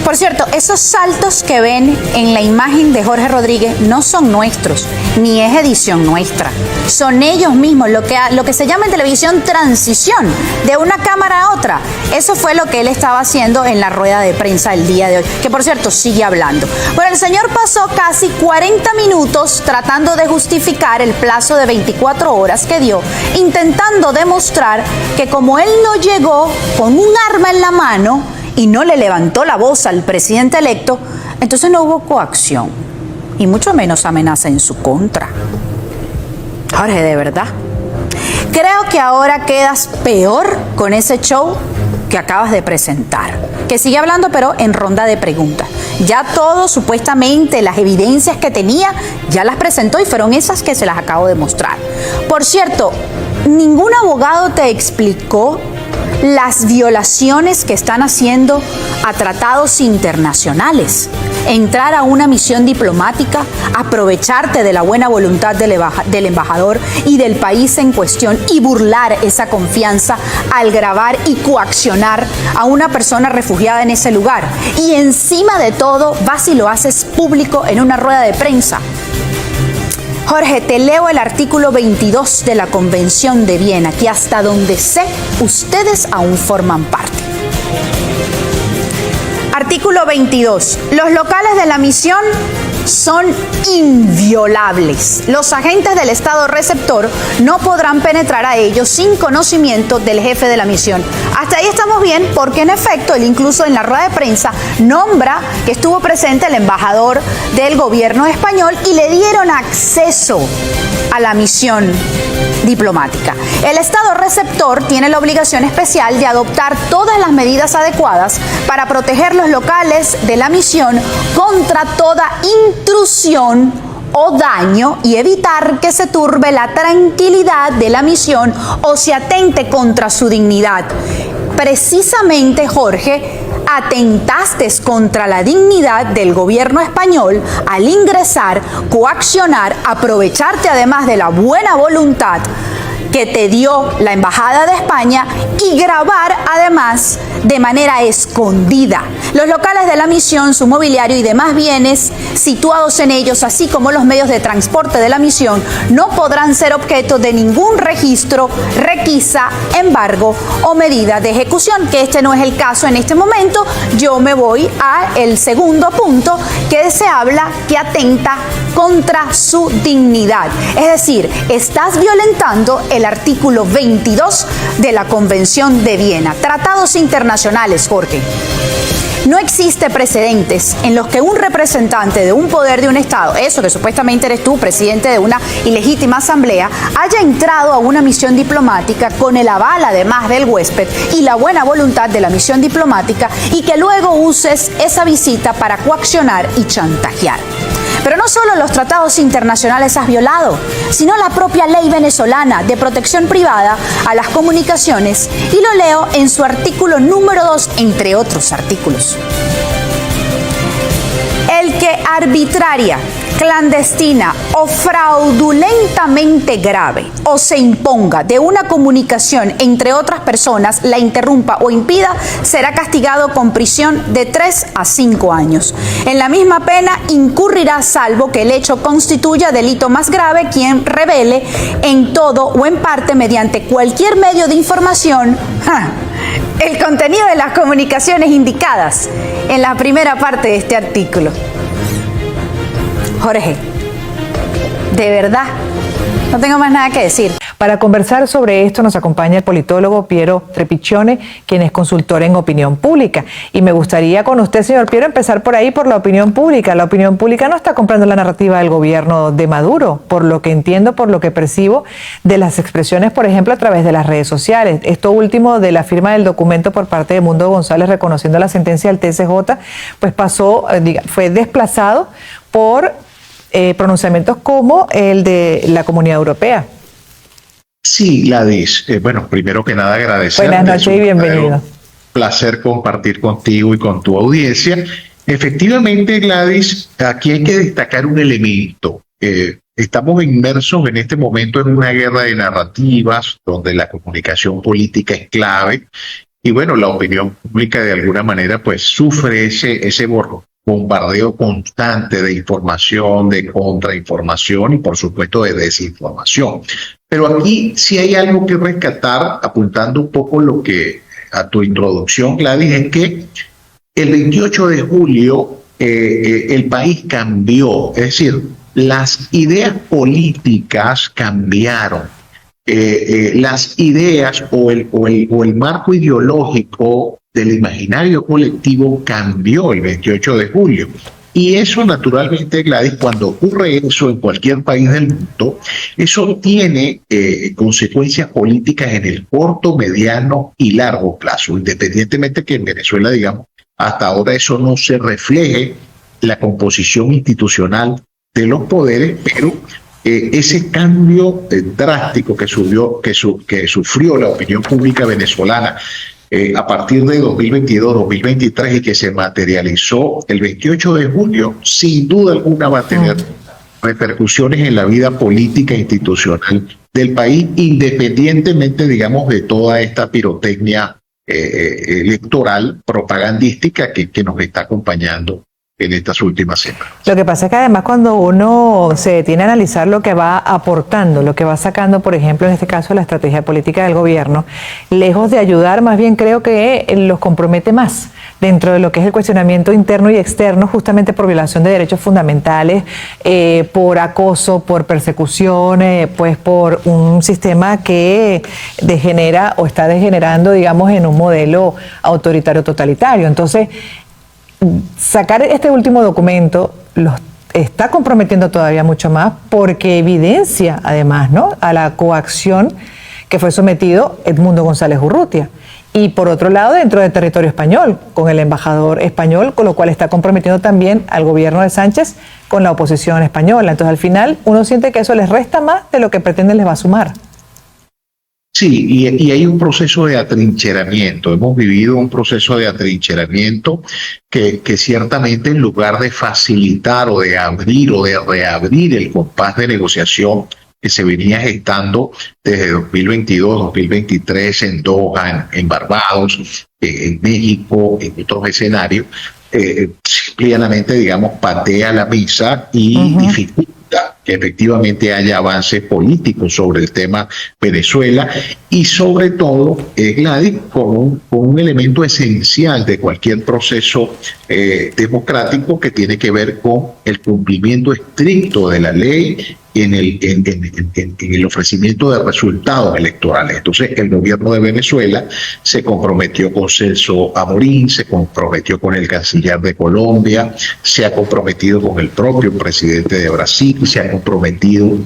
Por cierto, esos saltos que ven en la imagen de Jorge Rodríguez no son nuestros, ni es edición nuestra. Son ellos mismos, lo que se llama en televisión transición, de una cámara a otra. Eso fue lo que él estaba haciendo en la rueda de prensa el día de hoy, que por cierto sigue hablando. Bueno, el señor pasó casi 40 minutos tratando de justificar el plazo de 24 horas que dio, intentando demostrar que como él no llegó con un arma en la mano, y no le levantó la voz al presidente electo, entonces no hubo coacción, y mucho menos amenaza en su contra. Jorge, de verdad, creo que ahora quedas peor con ese show que acabas de presentar, que sigue hablando pero en ronda de preguntas. Ya todo, supuestamente, las evidencias que tenía, ya las presentó y fueron esas que se las acabo de mostrar. Por cierto, ningún abogado te explicó las violaciones que están haciendo a tratados internacionales. Entrar a una misión diplomática, aprovecharte de la buena voluntad del embajador y del país en cuestión y burlar esa confianza al grabar y coaccionar a una persona refugiada en ese lugar. Y encima de todo, vas y lo haces público en una rueda de prensa. Jorge, te leo el artículo 22 de la Convención de Viena, que hasta donde sé, ustedes aún forman parte. Artículo 22. Los locales de la misión son inviolables. Los agentes del Estado receptor no podrán penetrar a ellos sin conocimiento del jefe de la misión. Hasta ahí estamos bien, porque en efecto, él incluso en la rueda de prensa nombra que estuvo presente el embajador del gobierno español y le dieron acceso a la misión diplomática. El Estado receptor tiene la obligación especial de adoptar todas las medidas adecuadas para proteger los locales de la misión contra toda intrusión o daño y evitar que se turbe la tranquilidad de la misión o se atente contra su dignidad. Precisamente, Jorge, atentaste contra la dignidad del gobierno español al ingresar, coaccionar, aprovecharte además de la buena voluntad que te dio la Embajada de España y grabar además de manera escondida los locales de la misión, su mobiliario y demás bienes situados en ellos, así como los medios de transporte de la misión, no podrán ser objeto de ningún registro, requisa, embargo o medida de ejecución, que este no es el caso en este momento. Yo me voy al segundo punto, que se habla que atenta contra su dignidad. Es decir, estás violentando el artículo 22 de la Convención de Viena. Tratados internacionales, Jorge. No existe precedentes en los que un representante de un poder de un Estado, eso que supuestamente eres tú, presidente de una ilegítima asamblea, haya entrado a una misión diplomática con el aval además del huésped y la buena voluntad de la misión diplomática y que luego uses esa visita para coaccionar y chantajear. Pero no solo los tratados internacionales has violado, sino la propia ley venezolana de protección privada a las comunicaciones, y lo leo en su artículo número 2, entre otros artículos. El que arbitraria, clandestina o fraudulentamente grave o se imponga de una comunicación entre otras personas, la interrumpa o impida, será castigado con prisión de 3 a 5 años. En la misma pena incurrirá, salvo que el hecho constituya delito más grave, quien revele en todo o en parte mediante cualquier medio de información el contenido de las comunicaciones indicadas en la primera parte de este artículo. Jorge, de verdad, no tengo más nada que decir. Para conversar sobre esto nos acompaña el politólogo Piero Trepiccione, quien es consultor en opinión pública. Y me gustaría con usted, señor Piero, empezar por ahí, por la opinión pública. La opinión pública no está comprando la narrativa del gobierno de Maduro, por lo que entiendo, por lo que percibo de las expresiones, por ejemplo, a través de las redes sociales. Esto último de la firma del documento por parte de Mundo González reconociendo la sentencia del TSJ, pues fue desplazado por pronunciamientos como el de la Comunidad Europea. Sí, Gladys. Bueno, primero que nada agradecer. Buenas noches y bienvenido. Placer compartir contigo y con tu audiencia. Efectivamente, Gladys, aquí hay que destacar un elemento. Estamos inmersos en este momento en una guerra de narrativas donde la comunicación política es clave y bueno, la opinión pública de alguna manera pues sufre ese bombardeo constante de información, de contrainformación y por supuesto de desinformación. Pero aquí sí hay algo que rescatar, apuntando un poco a tu introducción, Gladys, es que el 28 de julio el país cambió, es decir, las ideas políticas cambiaron. Las ideas o el marco ideológico del imaginario colectivo cambió el 28 de julio. Y eso naturalmente, Gladys, cuando ocurre eso en cualquier país del mundo, eso tiene consecuencias políticas en el corto, mediano y largo plazo, independientemente que en Venezuela, digamos, hasta ahora eso no se refleje la composición institucional de los poderes, pero ese cambio drástico que sufrió la opinión pública venezolana a partir de 2022-2023 y que se materializó el 28 de julio, sin duda alguna va a tener repercusiones en la vida política e institucional del país, independientemente, digamos, de toda esta pirotecnia electoral, propagandística que nos está acompañando en estas últimas semanas. Lo que pasa es que además cuando uno se detiene a analizar lo que va aportando, lo que va sacando, por ejemplo, en este caso la estrategia política del gobierno, lejos de ayudar, más bien creo que los compromete más dentro de lo que es el cuestionamiento interno y externo, justamente por violación de derechos fundamentales, por acoso, por persecución, pues por un sistema que degenera o está degenerando, digamos, en un modelo autoritario totalitario. Entonces, sacar este último documento los está comprometiendo todavía mucho más porque evidencia además, ¿no?, a la coacción que fue sometido Edmundo González Urrutia. Y por otro lado, dentro del territorio español, con el embajador español, con lo cual está comprometiendo también al gobierno de Sánchez con la oposición española. Entonces, al final, uno siente que eso les resta más de lo que pretenden les va a sumar. Sí, y hay un proceso de atrincheramiento. Hemos vivido un proceso de atrincheramiento que ciertamente en lugar de facilitar o de abrir o de reabrir el compás de negociación que se venía gestando desde 2022, 2023 en Doha, en Barbados, en México, en otros escenarios, simplemente, digamos, patea la mesa y dificulta que efectivamente haya avances políticos sobre el tema Venezuela y sobre todo, Gladys, con un elemento esencial de cualquier proceso democrático que tiene que ver con el cumplimiento estricto de la ley en el ofrecimiento de resultados electorales. Entonces, el gobierno de Venezuela se comprometió con Celso Amorín, se comprometió con el canciller de Colombia, se ha comprometido con el propio presidente de Brasil, se ha comprometido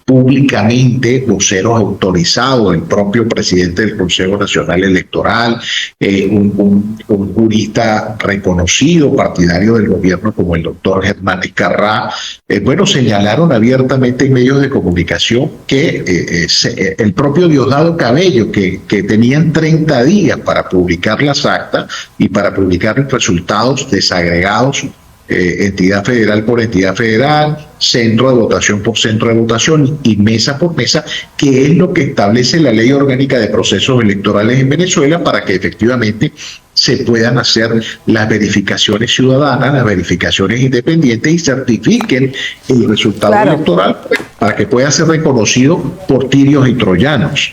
públicamente voceros autorizados, el propio presidente del Consejo Nacional Electoral, un jurista reconocido, partidario del gobierno como el doctor Germán Escarrá, bueno, señalaron abiertamente en medios de comunicación que el propio Diosdado Cabello, que tenían 30 días para publicar las actas y para publicar los resultados desagregados, entidad federal por entidad federal, centro de votación por centro de votación y mesa por mesa, que es lo que establece la Ley Orgánica de Procesos Electorales en Venezuela para que efectivamente se puedan hacer las verificaciones ciudadanas, las verificaciones independientes y certifiquen el resultado electoral para que pueda ser reconocido por tirios y troyanos.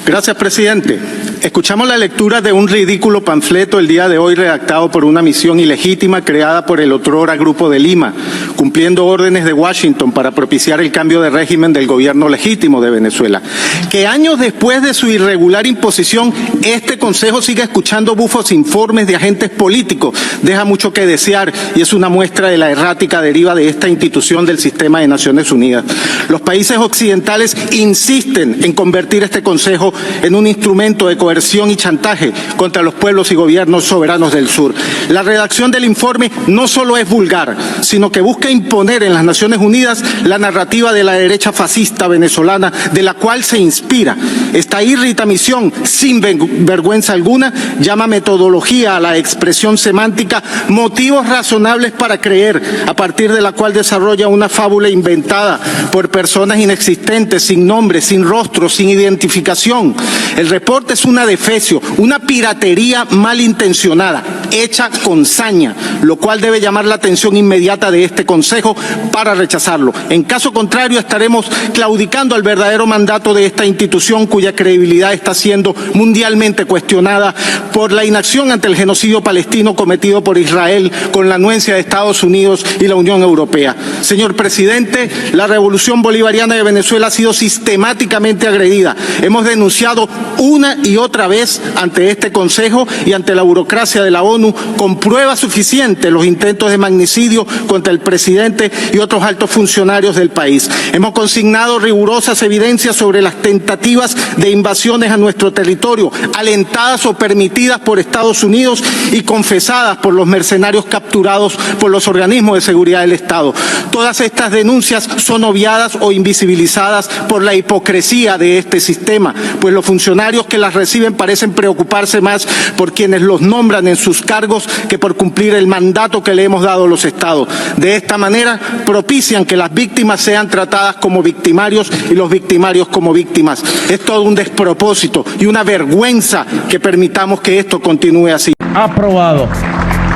Gracias, presidente. escuchamos la lectura de un ridículo panfleto el día de hoy redactado por una misión ilegítima creada por el otrora Grupo de Lima, cumpliendo órdenes de Washington para propiciar el cambio de régimen del gobierno legítimo de Venezuela. Que años después de su irregular imposición, este Consejo siga escuchando bufos informes de agentes políticos deja mucho que desear y es una muestra de la errática deriva de esta institución del sistema de Naciones Unidas. Los países occidentales insisten en convertir este Consejo en un instrumento de coerción y chantaje contra los pueblos y gobiernos soberanos del sur. La redacción del informe no solo es vulgar, sino que busca imponer en las Naciones Unidas la narrativa de la derecha fascista venezolana de la cual se inspira. Esta írrita misión, sin vergüenza alguna, llama metodología a la expresión semántica motivos razonables para creer, a partir de la cual desarrolla una fábula inventada por personas inexistentes, sin nombre, sin rostro, sin identificación. El reporte es una defecio, una piratería malintencionada, hecha con saña, lo cual debe llamar la atención inmediata de este Consejo para rechazarlo. En caso contrario, estaremos claudicando al verdadero mandato de esta institución cuya credibilidad está siendo mundialmente cuestionada por la inacción ante el genocidio palestino cometido por Israel con la anuencia de Estados Unidos y la Unión Europea. Señor presidente, la revolución bolivariana de Venezuela ha sido sistemáticamente agredida. Hemos denunciado una y otra vez ante este Consejo y ante la burocracia de la ONU con pruebas suficientes los intentos de magnicidio contra el presidente y otros altos funcionarios del país. Hemos consignado rigurosas evidencias sobre las tentativas de invasiones a nuestro territorio, alentadas o permitidas por Estados Unidos y confesadas por los mercenarios capturados por los organismos de seguridad del Estado. Todas estas denuncias son obviadas o invisibilizadas por la hipocresía de este sistema, pues los funcionarios que las reciben parecen preocuparse más por quienes los nombran en sus cargos que por cumplir el mandato que le hemos dado a los Estados. De esta manera propician que las víctimas sean tratadas como victimarios y los victimarios como víctimas. Es todo un despropósito y una vergüenza que permitamos que esto continúe así. Aprobado.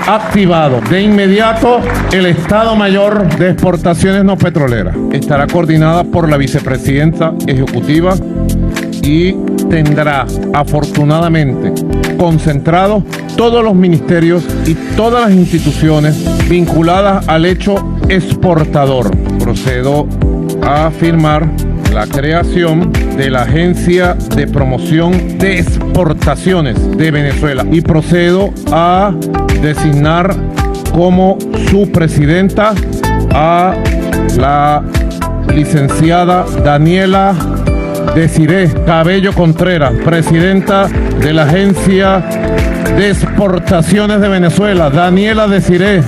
Activado de inmediato el Estado Mayor de Exportaciones No Petroleras. Estará coordinada por la vicepresidenta ejecutiva y tendrá afortunadamente concentrados todos los ministerios y todas las instituciones vinculadas al hecho exportador. Procedo a firmar la creación de la Agencia de Promoción de Exportaciones de Venezuela y procedo a designar como su presidenta a la licenciada Daniela Desiré Cabello Contreras, presidenta de la Agencia de Exportaciones de Venezuela. Daniela Desiré.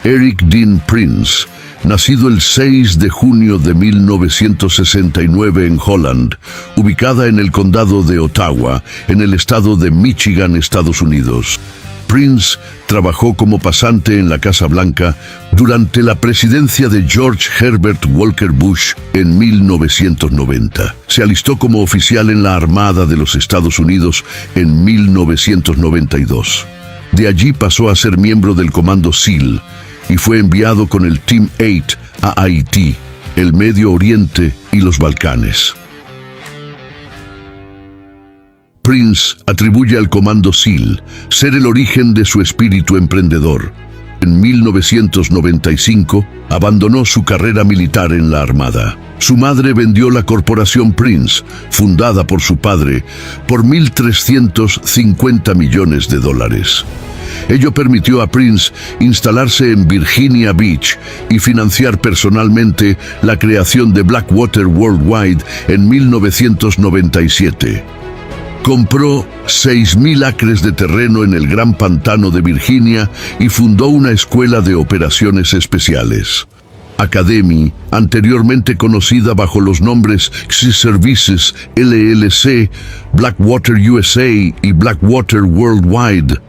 Eric Dean Prince, nacido el 6 de junio de 1969 en Holland, ubicada en el condado de Ottawa, en el estado de Michigan, Estados Unidos. Prince trabajó como pasante en la Casa Blanca durante la presidencia de George Herbert Walker Bush en 1990. Se alistó como oficial en la Armada de los Estados Unidos en 1992. De allí pasó a ser miembro del Comando SEAL y fue enviado con el Team 8 a Haití, el Medio Oriente y los Balcanes. Prince atribuye al Comando SEAL ser el origen de su espíritu emprendedor. En 1995 abandonó su carrera militar en la Armada. Su madre vendió la corporación Prince, fundada por su padre, por $1.350 millones. Ello permitió a Prince instalarse en Virginia Beach y financiar personalmente la creación de Blackwater Worldwide en 1997. Compró 6.000 acres de terreno en el Gran Pantano de Virginia y fundó una escuela de operaciones especiales. Academy, anteriormente conocida bajo los nombres Xi Services LLC, Blackwater USA y Blackwater Worldwide,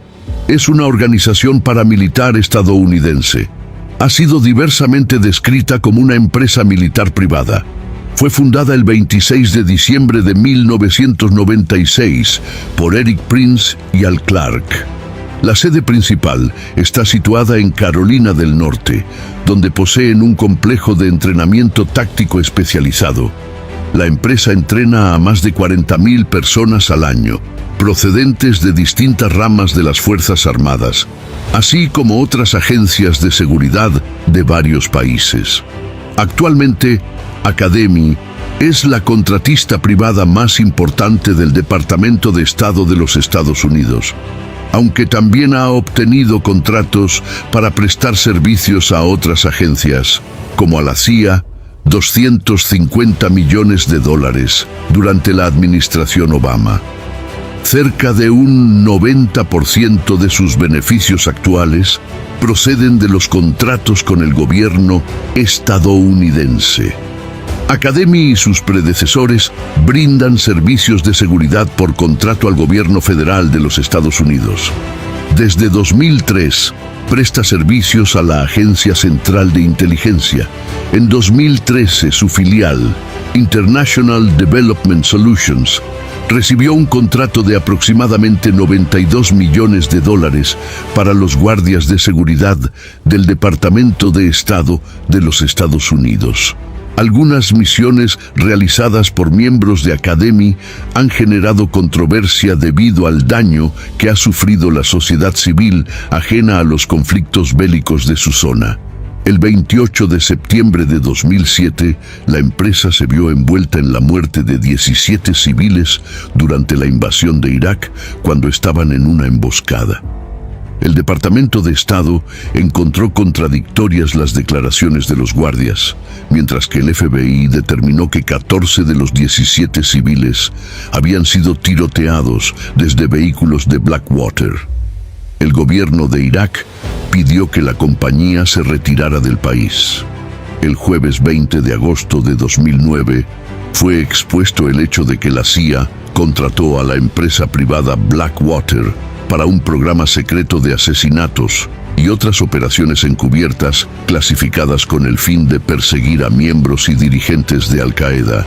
es una organización paramilitar estadounidense. Ha sido diversamente descrita como una empresa militar privada. fue fundada el 26 de diciembre de 1996 por Eric Prince y Al Clark. La sede principal está situada en Carolina del Norte, donde poseen un complejo de entrenamiento táctico especializado. La empresa entrena a más de 40.000 personas al año, procedentes de distintas ramas de las Fuerzas Armadas, así como otras agencias de seguridad de varios países. Actualmente, Academy es la contratista privada más importante del Departamento de Estado de los Estados Unidos, aunque también ha obtenido contratos para prestar servicios a otras agencias, como a la CIA, $250 millones durante la administración Obama. Cerca de un 90% de sus beneficios actuales proceden de los contratos con el gobierno estadounidense. Academy y sus predecesores brindan servicios de seguridad por contrato al gobierno federal de los Estados Unidos. Desde 2003, presta servicios a la Agencia Central de Inteligencia. En 2013, su filial, International Development Solutions, recibió un contrato de aproximadamente $92 millones para los guardias de seguridad del Departamento de Estado de los Estados Unidos. Algunas misiones realizadas por miembros de Academy han generado controversia debido al daño que ha sufrido la sociedad civil ajena a los conflictos bélicos de su zona. El 28 de septiembre de 2007, la empresa se vio envuelta en la muerte de 17 civiles durante la invasión de Irak cuando estaban en una emboscada. El Departamento de Estado encontró contradictorias las declaraciones de los guardias, mientras que el FBI determinó que 14 de los 17 civiles habían sido tiroteados desde vehículos de Blackwater. El gobierno de Irak pidió que la compañía se retirara del país. El jueves 20 de agosto de 2009 fue expuesto el hecho de que la CIA contrató a la empresa privada Blackwater para un programa secreto de asesinatos y otras operaciones encubiertas clasificadas con el fin de perseguir a miembros y dirigentes de Al-Qaeda.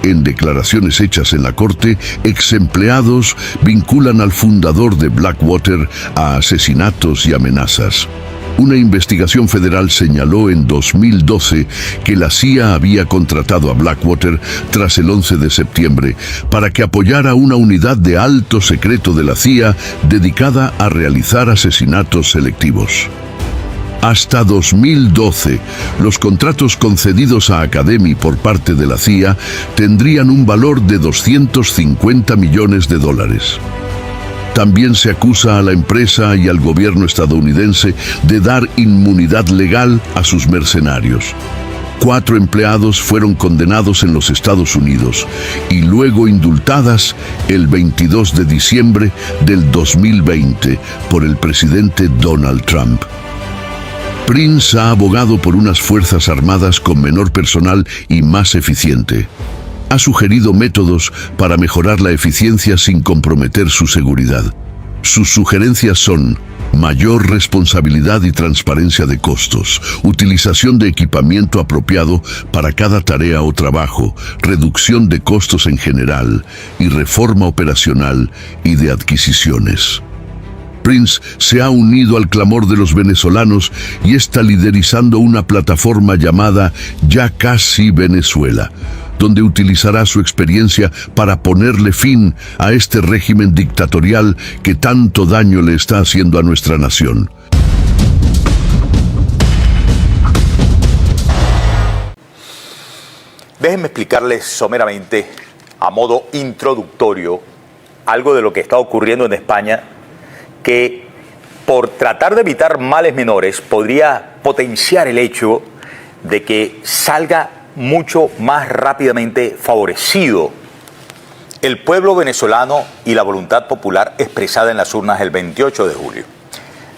En declaraciones hechas en la corte, ex empleados vinculan al fundador de Blackwater a asesinatos y amenazas. Una investigación federal señaló en 2012 que la CIA había contratado a Blackwater tras el 11 de septiembre para que apoyara una unidad de alto secreto de la CIA dedicada a realizar asesinatos selectivos. Hasta 2012, los contratos concedidos a Academy por parte de la CIA tendrían un valor de $250 millones. También se acusa a la empresa y al gobierno estadounidense de dar inmunidad legal a sus mercenarios. 4 empleados fueron condenados en los Estados Unidos y luego indultadas el 22 de diciembre del 2020 por el presidente Donald Trump. Prince ha abogado por unas fuerzas armadas con menor personal y más eficiente. Ha sugerido métodos para mejorar la eficiencia sin comprometer su seguridad. Sus sugerencias son mayor responsabilidad y transparencia de costos, utilización de equipamiento apropiado para cada tarea o trabajo, reducción de costos en general y reforma operacional y de adquisiciones. Prince se ha unido al clamor de los venezolanos y está liderizando una plataforma llamada Ya Casi Venezuela, donde utilizará su experiencia para ponerle fin a este régimen dictatorial que tanto daño le está haciendo a nuestra nación. Déjenme explicarles someramente, a modo introductorio, algo de lo que está ocurriendo en España, que por tratar de evitar males menores podría potenciar el hecho de que salga mucho más rápidamente favorecido el pueblo venezolano y la voluntad popular expresada en las urnas el 28 de julio.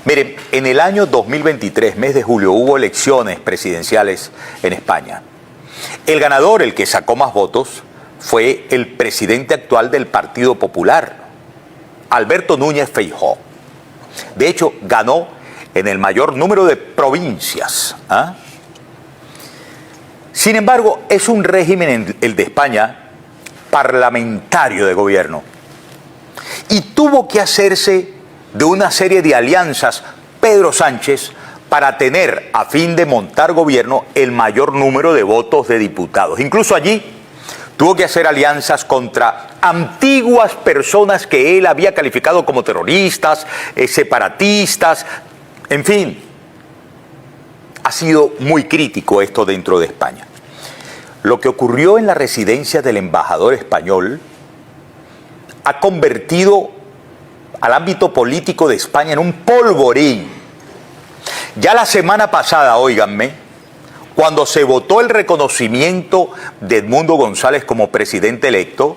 Miren, en el año 2023, mes de julio, hubo elecciones presidenciales en España. El ganador, el que sacó más votos, fue el presidente actual del Partido Popular, Alberto Núñez Feijóo. De hecho, ganó en el mayor número de provincias. Sin embargo, es un régimen, el de España, parlamentario de gobierno. Y tuvo que hacerse de una serie de alianzas Pedro Sánchez para tener, a fin de montar gobierno, el mayor número de votos de diputados. Incluso allí tuvo que hacer alianzas contra antiguas personas que él había calificado como terroristas, separatistas, en fin. Ha sido muy crítico esto dentro de España. Lo que ocurrió en la residencia del embajador español ha convertido al ámbito político de España en un polvorín. Ya la semana pasada, óiganme, cuando se votó el reconocimiento de Edmundo González como presidente electo,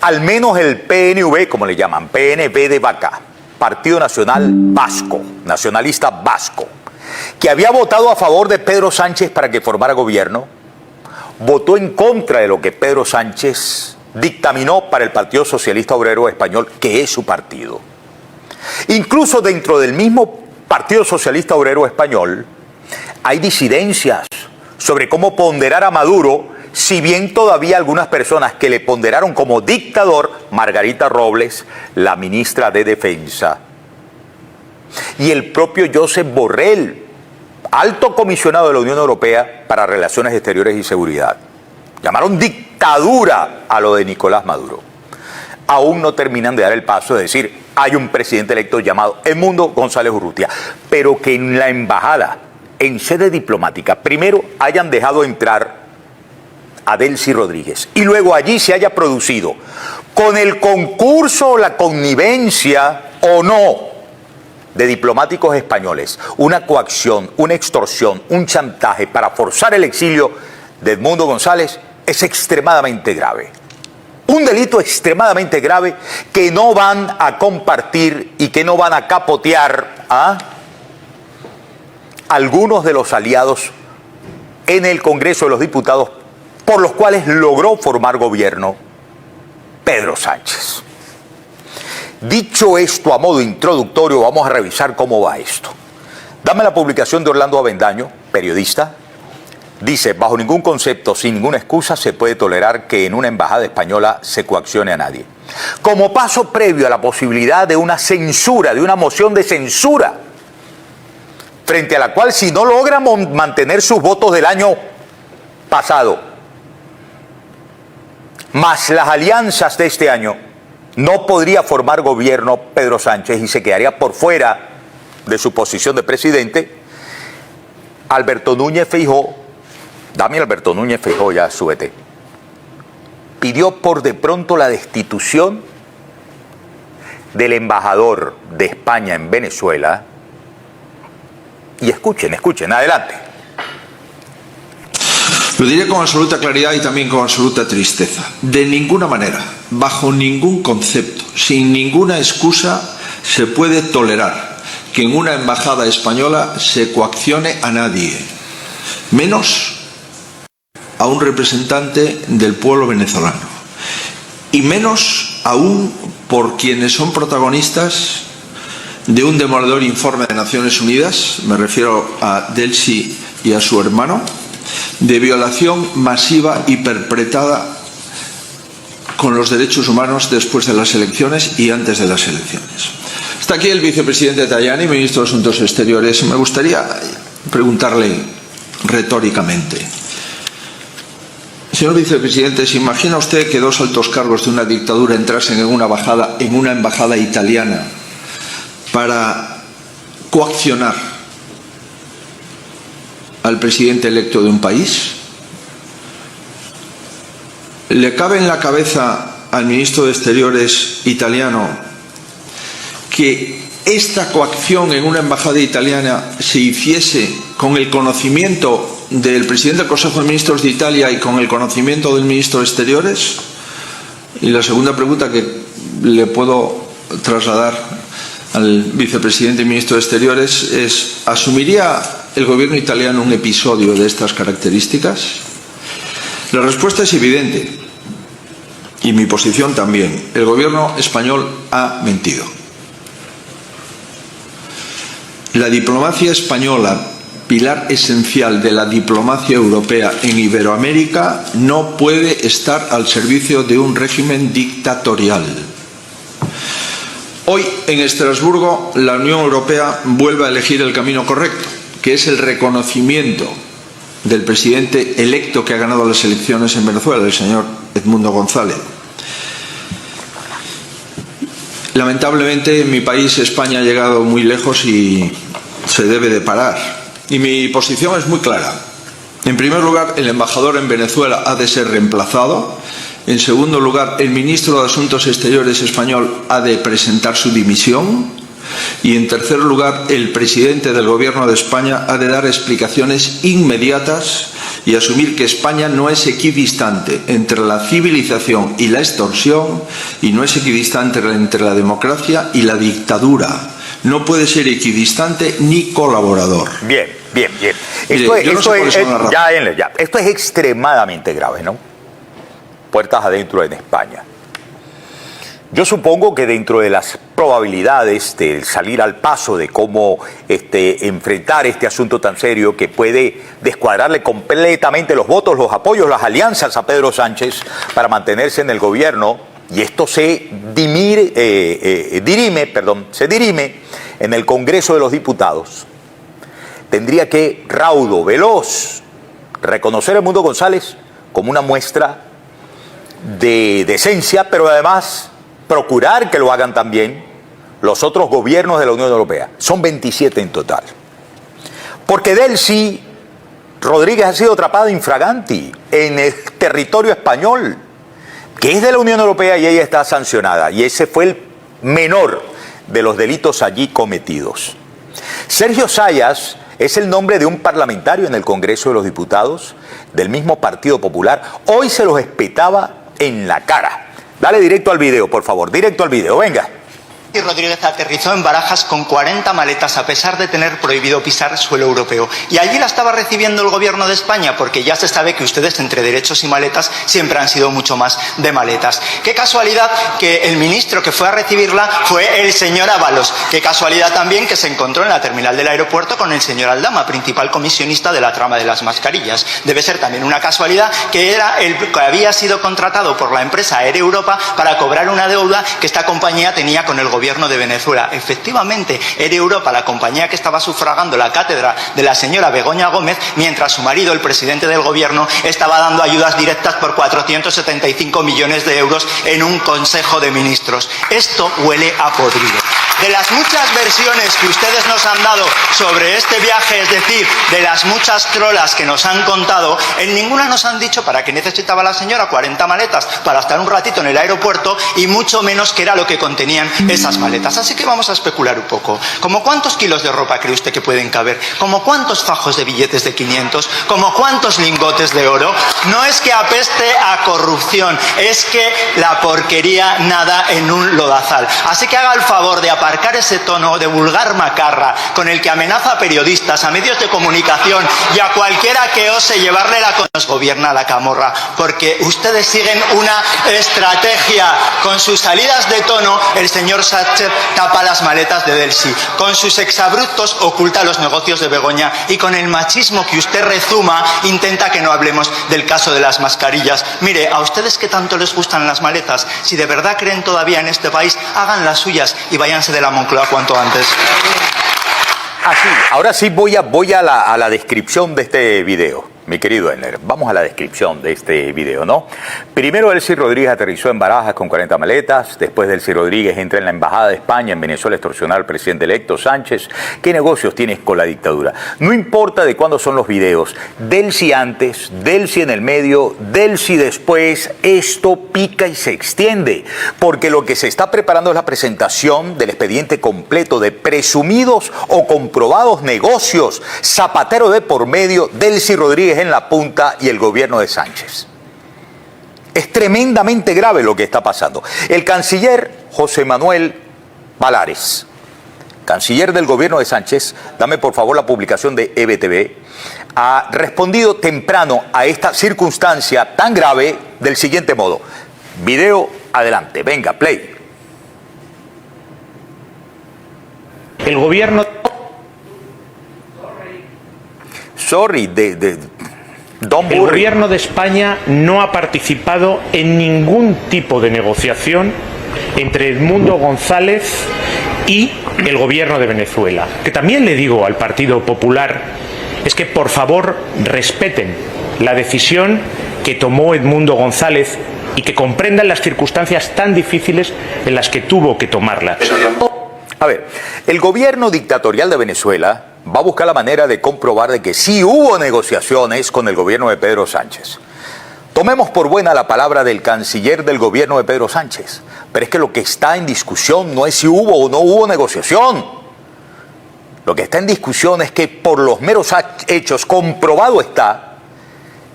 al menos el PNV, como le llaman, PNV de Vaca, Partido Nacional Vasco, nacionalista vasco, que había votado a favor de Pedro Sánchez para que formara gobierno, votó en contra de lo que Pedro Sánchez dictaminó para el Partido Socialista Obrero Español, que es su partido. Incluso dentro del mismo Partido Socialista Obrero Español hay disidencias sobre cómo ponderar a Maduro, si bien todavía algunas personas que le ponderaron como dictador, Margarita Robles, la ministra de Defensa, y el propio Josep Borrell, alto comisionado de la Unión Europea para Relaciones Exteriores y Seguridad. Llamaron dictadura a lo de Nicolás Maduro. Aún no terminan de dar el paso de decir, hay un presidente electo llamado Edmundo González Urrutia, pero que en la embajada, en sede diplomática, primero hayan dejado entrar a Delcy Rodríguez y luego allí se haya producido, con el concurso o la connivencia o no de diplomáticos españoles, una coacción, una extorsión, un chantaje para forzar el exilio de Edmundo González, es extremadamente grave. Un delito extremadamente grave que no van a compartir y que no van a capotear a algunos de los aliados en el Congreso de los Diputados por los cuales logró formar gobierno Pedro Sánchez. Dicho esto a modo introductorio, vamos a revisar cómo va esto. Dame la publicación de Orlando Avendaño, periodista. Dice, bajo ningún concepto, sin ninguna excusa, se puede tolerar que en una embajada española se coaccione a nadie. Como paso previo a la posibilidad de una censura, de una moción de censura, frente a la cual si no logra mantener sus votos del año pasado, más las alianzas de este año, no podría formar gobierno Pedro Sánchez y se quedaría por fuera de su posición de presidente. Alberto Núñez Feijóo, dame Alberto Núñez Feijóo ya, súbete, pidió por de pronto la destitución del embajador de España en Venezuela. Y escuchen, adelante. Lo diré con absoluta claridad y también con absoluta tristeza. De ninguna manera, bajo ningún concepto, sin ninguna excusa, se puede tolerar que en una embajada española se coaccione a nadie, menos a un representante del pueblo venezolano, y menos aún por quienes son protagonistas de un demoledor informe de Naciones Unidas, me refiero a Delcy y a su hermano, de violación masiva y perpetrada con los derechos humanos después de las elecciones y antes de las elecciones. Está aquí el vicepresidente Tajani, ministro de Asuntos Exteriores. Me gustaría preguntarle retóricamente, señor vicepresidente, ¿se imagina usted que dos altos cargos de una dictadura entrasen en una embajada italiana para coaccionar al presidente electo de un país? ¿Le cabe en la cabeza al ministro de Exteriores italiano que esta coacción en una embajada italiana se hiciese con el conocimiento del presidente del Consejo de Ministros de Italia y con el conocimiento del ministro de Exteriores? Y la segunda pregunta que le puedo trasladar al vicepresidente y ministro de Exteriores es, ¿asumiría el gobierno italiano un episodio de estas características? La respuesta es evidente, y mi posición también. El gobierno español ha mentido. La diplomacia española pilar esencial de la diplomacia europea en Iberoamérica, no puede estar al servicio de un régimen dictatorial. Hoy, en Estrasburgo, la Unión Europea vuelve a elegir el camino correcto, que es el reconocimiento del presidente electo que ha ganado las elecciones en Venezuela, el señor Edmundo González. Lamentablemente, en mi país, España, ha llegado muy lejos y se debe de parar. Y mi posición es muy clara. En primer lugar, el embajador en Venezuela ha de ser reemplazado. En segundo lugar, el ministro de Asuntos Exteriores español ha de presentar su dimisión. Y en tercer lugar, el presidente del Gobierno de España ha de dar explicaciones inmediatas y asumir que España no es equidistante entre la civilización y la extorsión y no es equidistante entre la democracia y la dictadura. No puede ser equidistante ni colaborador. Bien. Mire, Esto es extremadamente grave, ¿no? Puertas adentro en España. Yo supongo que dentro de las probabilidades de salir al paso de cómo enfrentar este asunto tan serio que puede descuadrarle completamente los votos, los apoyos, las alianzas a Pedro Sánchez para mantenerse en el gobierno, y esto se dirime en el Congreso de los Diputados, tendría que raudo, veloz, reconocer a Edmundo González como una muestra de decencia, pero además procurar que lo hagan también los otros gobiernos de la Unión Europea. Son 27 en total. Porque Delcy Rodríguez ha sido atrapada infraganti en el territorio español, que es de la Unión Europea, y ella está sancionada. Y ese fue el menor de los delitos allí cometidos. Sergio Sayas es el nombre de un parlamentario en el Congreso de los Diputados del mismo Partido Popular. Hoy se los espetaba en la cara. Dale directo al video, por favor, directo al video, venga. Rodríguez aterrizó en Barajas con 40 maletas a pesar de tener prohibido pisar suelo europeo. Y allí la estaba recibiendo el gobierno de España, porque ya se sabe que ustedes entre derechos y maletas siempre han sido mucho más de maletas. Qué casualidad que el ministro que fue a recibirla fue el señor Ábalos. Qué casualidad también que se encontró en la terminal del aeropuerto con el señor Aldama, principal comisionista de la trama de las mascarillas. Debe ser también una casualidad que era el que había sido contratado por la empresa Air Europa para cobrar una deuda que esta compañía tenía con el gobierno de Venezuela. Efectivamente, Air Europa, la compañía que estaba sufragando la cátedra de la señora Begoña Gómez, mientras su marido, el presidente del gobierno, estaba dando ayudas directas por 475 millones de euros en un consejo de ministros. Esto huele a podrido. De las muchas versiones que ustedes nos han dado sobre este viaje, es decir, de las muchas trolas que nos han contado, en ninguna nos han dicho para qué necesitaba la señora 40 maletas para estar un ratito en el aeropuerto, y mucho menos qué era lo que contenían esas maletas. Así que vamos a especular un poco. ¿Cómo cuántos kilos de ropa cree usted que pueden caber? ¿Cómo cuántos fajos de billetes de 500? ¿Cómo cuántos lingotes de oro? No es que apeste a corrupción, es que la porquería nada en un lodazal. Así que haga el favor de aparcar ese tono de vulgar macarra con el que amenaza a periodistas, a medios de comunicación y a cualquiera que ose llevarle la que nos gobierna la camorra, porque ustedes siguen una estrategia. Con sus salidas de tono, el señor Sánchez tapa las maletas de Delcy, con sus exabruptos oculta los negocios de Begoña, y con el machismo que usted rezuma intenta que no hablemos del caso de las mascarillas. Mire, a ustedes que tanto les gustan las maletas, si de verdad creen todavía en este país, hagan las suyas y váyanse de la Moncloa cuanto antes. Así, ahora sí voy a la descripción de este video. Mi querido Enner, vamos a la descripción de este video, ¿no? Primero, Delcy Rodríguez aterrizó en Barajas con 40 maletas. Después, Delcy Rodríguez entra en la Embajada de España en Venezuela a extorsionar al presidente electo Sánchez. ¿Qué negocios tienes con la dictadura? No importa de cuándo son los videos. Delcy antes, Delcy en el medio, Delcy después. Esto pica y se extiende. Porque lo que se está preparando es la presentación del expediente completo de presumidos o comprobados negocios. Zapatero de por medio, Delcy Rodríguez en la punta y el gobierno de Sánchez. Es tremendamente grave lo que está pasando. El canciller José Manuel Valares, canciller del gobierno de Sánchez, dame por favor la publicación de EBTV, ha respondido temprano a esta circunstancia tan grave del siguiente modo. Video adelante, venga, play. El gobierno sorry, Don El gobierno de España no ha participado en ningún tipo de negociación entre Edmundo González y el gobierno de Venezuela. Que también le digo al Partido Popular es que por favor respeten la decisión que tomó Edmundo González y que comprendan las circunstancias tan difíciles en las que tuvo que tomarla. A ver, el gobierno dictatorial de Venezuela va a buscar la manera de comprobar de que sí hubo negociaciones con el gobierno de Pedro Sánchez. Tomemos por buena la palabra del canciller del gobierno de Pedro Sánchez, pero es que lo que está en discusión no es si hubo o no hubo negociación. Lo que está en discusión es que por los meros hechos comprobado está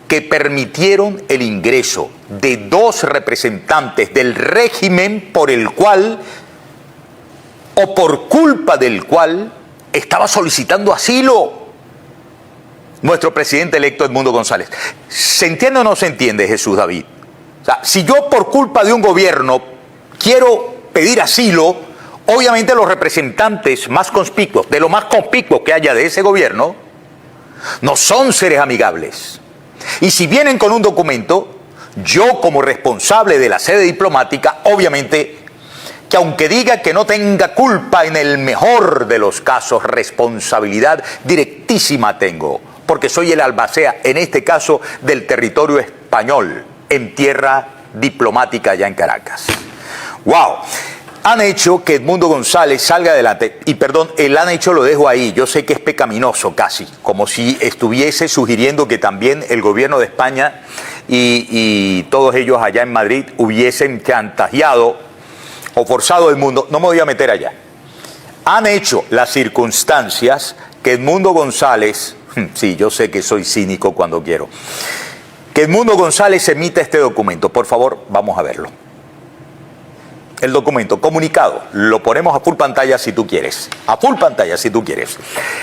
que permitieron el ingreso de 2 representantes del régimen por el cual o por culpa del cual estaba solicitando asilo nuestro presidente electo Edmundo González. ¿Se entiende o no se entiende, Jesús David? O sea, si yo por culpa de un gobierno quiero pedir asilo, obviamente los representantes más conspicuos, de lo más conspicuo que haya de ese gobierno, no son seres amigables. Y si vienen con un documento, yo como responsable de la sede diplomática, obviamente que aunque diga que no tenga culpa, en el mejor de los casos, responsabilidad directísima tengo, porque soy el albacea, en este caso, del territorio español, en tierra diplomática allá en Caracas. ¡Wow! Han hecho que Edmundo González salga adelante, y perdón, el han hecho lo dejo ahí, yo sé que es pecaminoso casi, como si estuviese sugiriendo que también el gobierno de España y todos ellos allá en Madrid hubiesen chantajeado o forzado a Edmundo. No me voy a meter allá. Han hecho las circunstancias que Edmundo González, sí, yo sé que soy cínico cuando quiero, que Edmundo González emita este documento. Por favor, vamos a verlo. El documento, comunicado, lo ponemos a full pantalla si tú quieres. A full pantalla si tú quieres.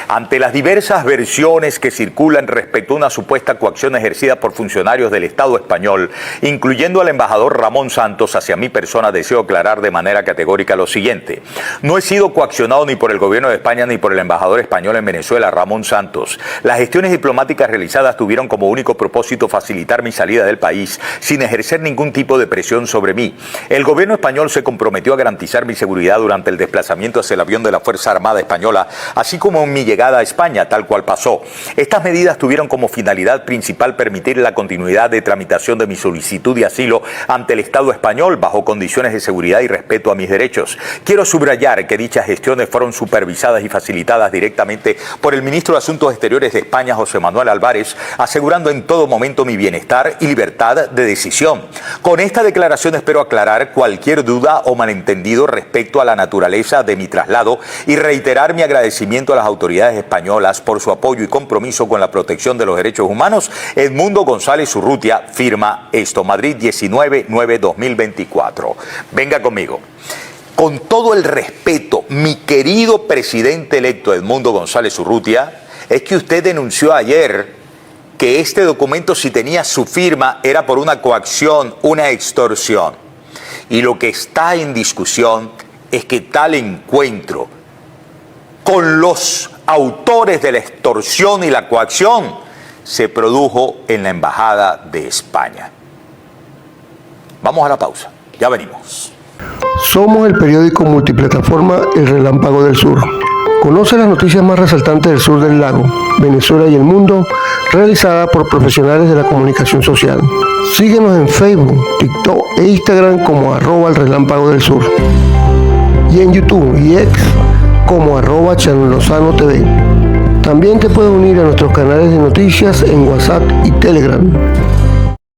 Ante las diversas versiones que circulan respecto a una supuesta coacción ejercida por funcionarios del Estado español, incluyendo al embajador Ramón Santos hacia mi persona, deseo aclarar de manera categórica lo siguiente. No he sido coaccionado ni por el gobierno de España ni por el embajador español en Venezuela, Ramón Santos. Las gestiones diplomáticas realizadas tuvieron como único propósito facilitar mi salida del país, sin ejercer ningún tipo de presión sobre mí. El gobierno español se comprometió a garantizar mi seguridad durante el desplazamiento hacia el avión de la Fuerza Armada Española, así como en mi llegada a España, tal cual pasó. Estas medidas tuvieron como finalidad principal permitir la continuidad de tramitación de mi solicitud de asilo ante el Estado español bajo condiciones de seguridad y respeto a mis derechos. Quiero subrayar que dichas gestiones fueron supervisadas y facilitadas directamente por el ministro de Asuntos Exteriores de España, José Manuel Álvarez, asegurando en todo momento mi bienestar y libertad de decisión. Con esta declaración espero aclarar cualquier duda o malentendido respecto a la naturaleza de mi traslado y reiterar mi agradecimiento a las autoridades españolas por su apoyo y compromiso con la protección de los derechos humanos. Edmundo González Urrutia firma esto. Madrid, 19/9/2024. Venga conmigo. Con todo el respeto, mi querido presidente electo Edmundo González Urrutia, es que usted denunció ayer que este documento, si tenía su firma, era por una coacción, una extorsión. Y lo que está en discusión es que tal encuentro con los autores de la extorsión y la coacción se produjo en la Embajada de España. Vamos a la pausa, ya venimos. Somos el periódico multiplataforma El Relámpago del Sur. Conoce las noticias más resaltantes del sur del lago, Venezuela y el mundo, realizada por profesionales de la comunicación social. Síguenos en Facebook, TikTok e Instagram como @El Relámpago del Sur. Y en YouTube y X como @ChannelLozanoTV. También te puedes unir a nuestros canales de noticias en WhatsApp y Telegram.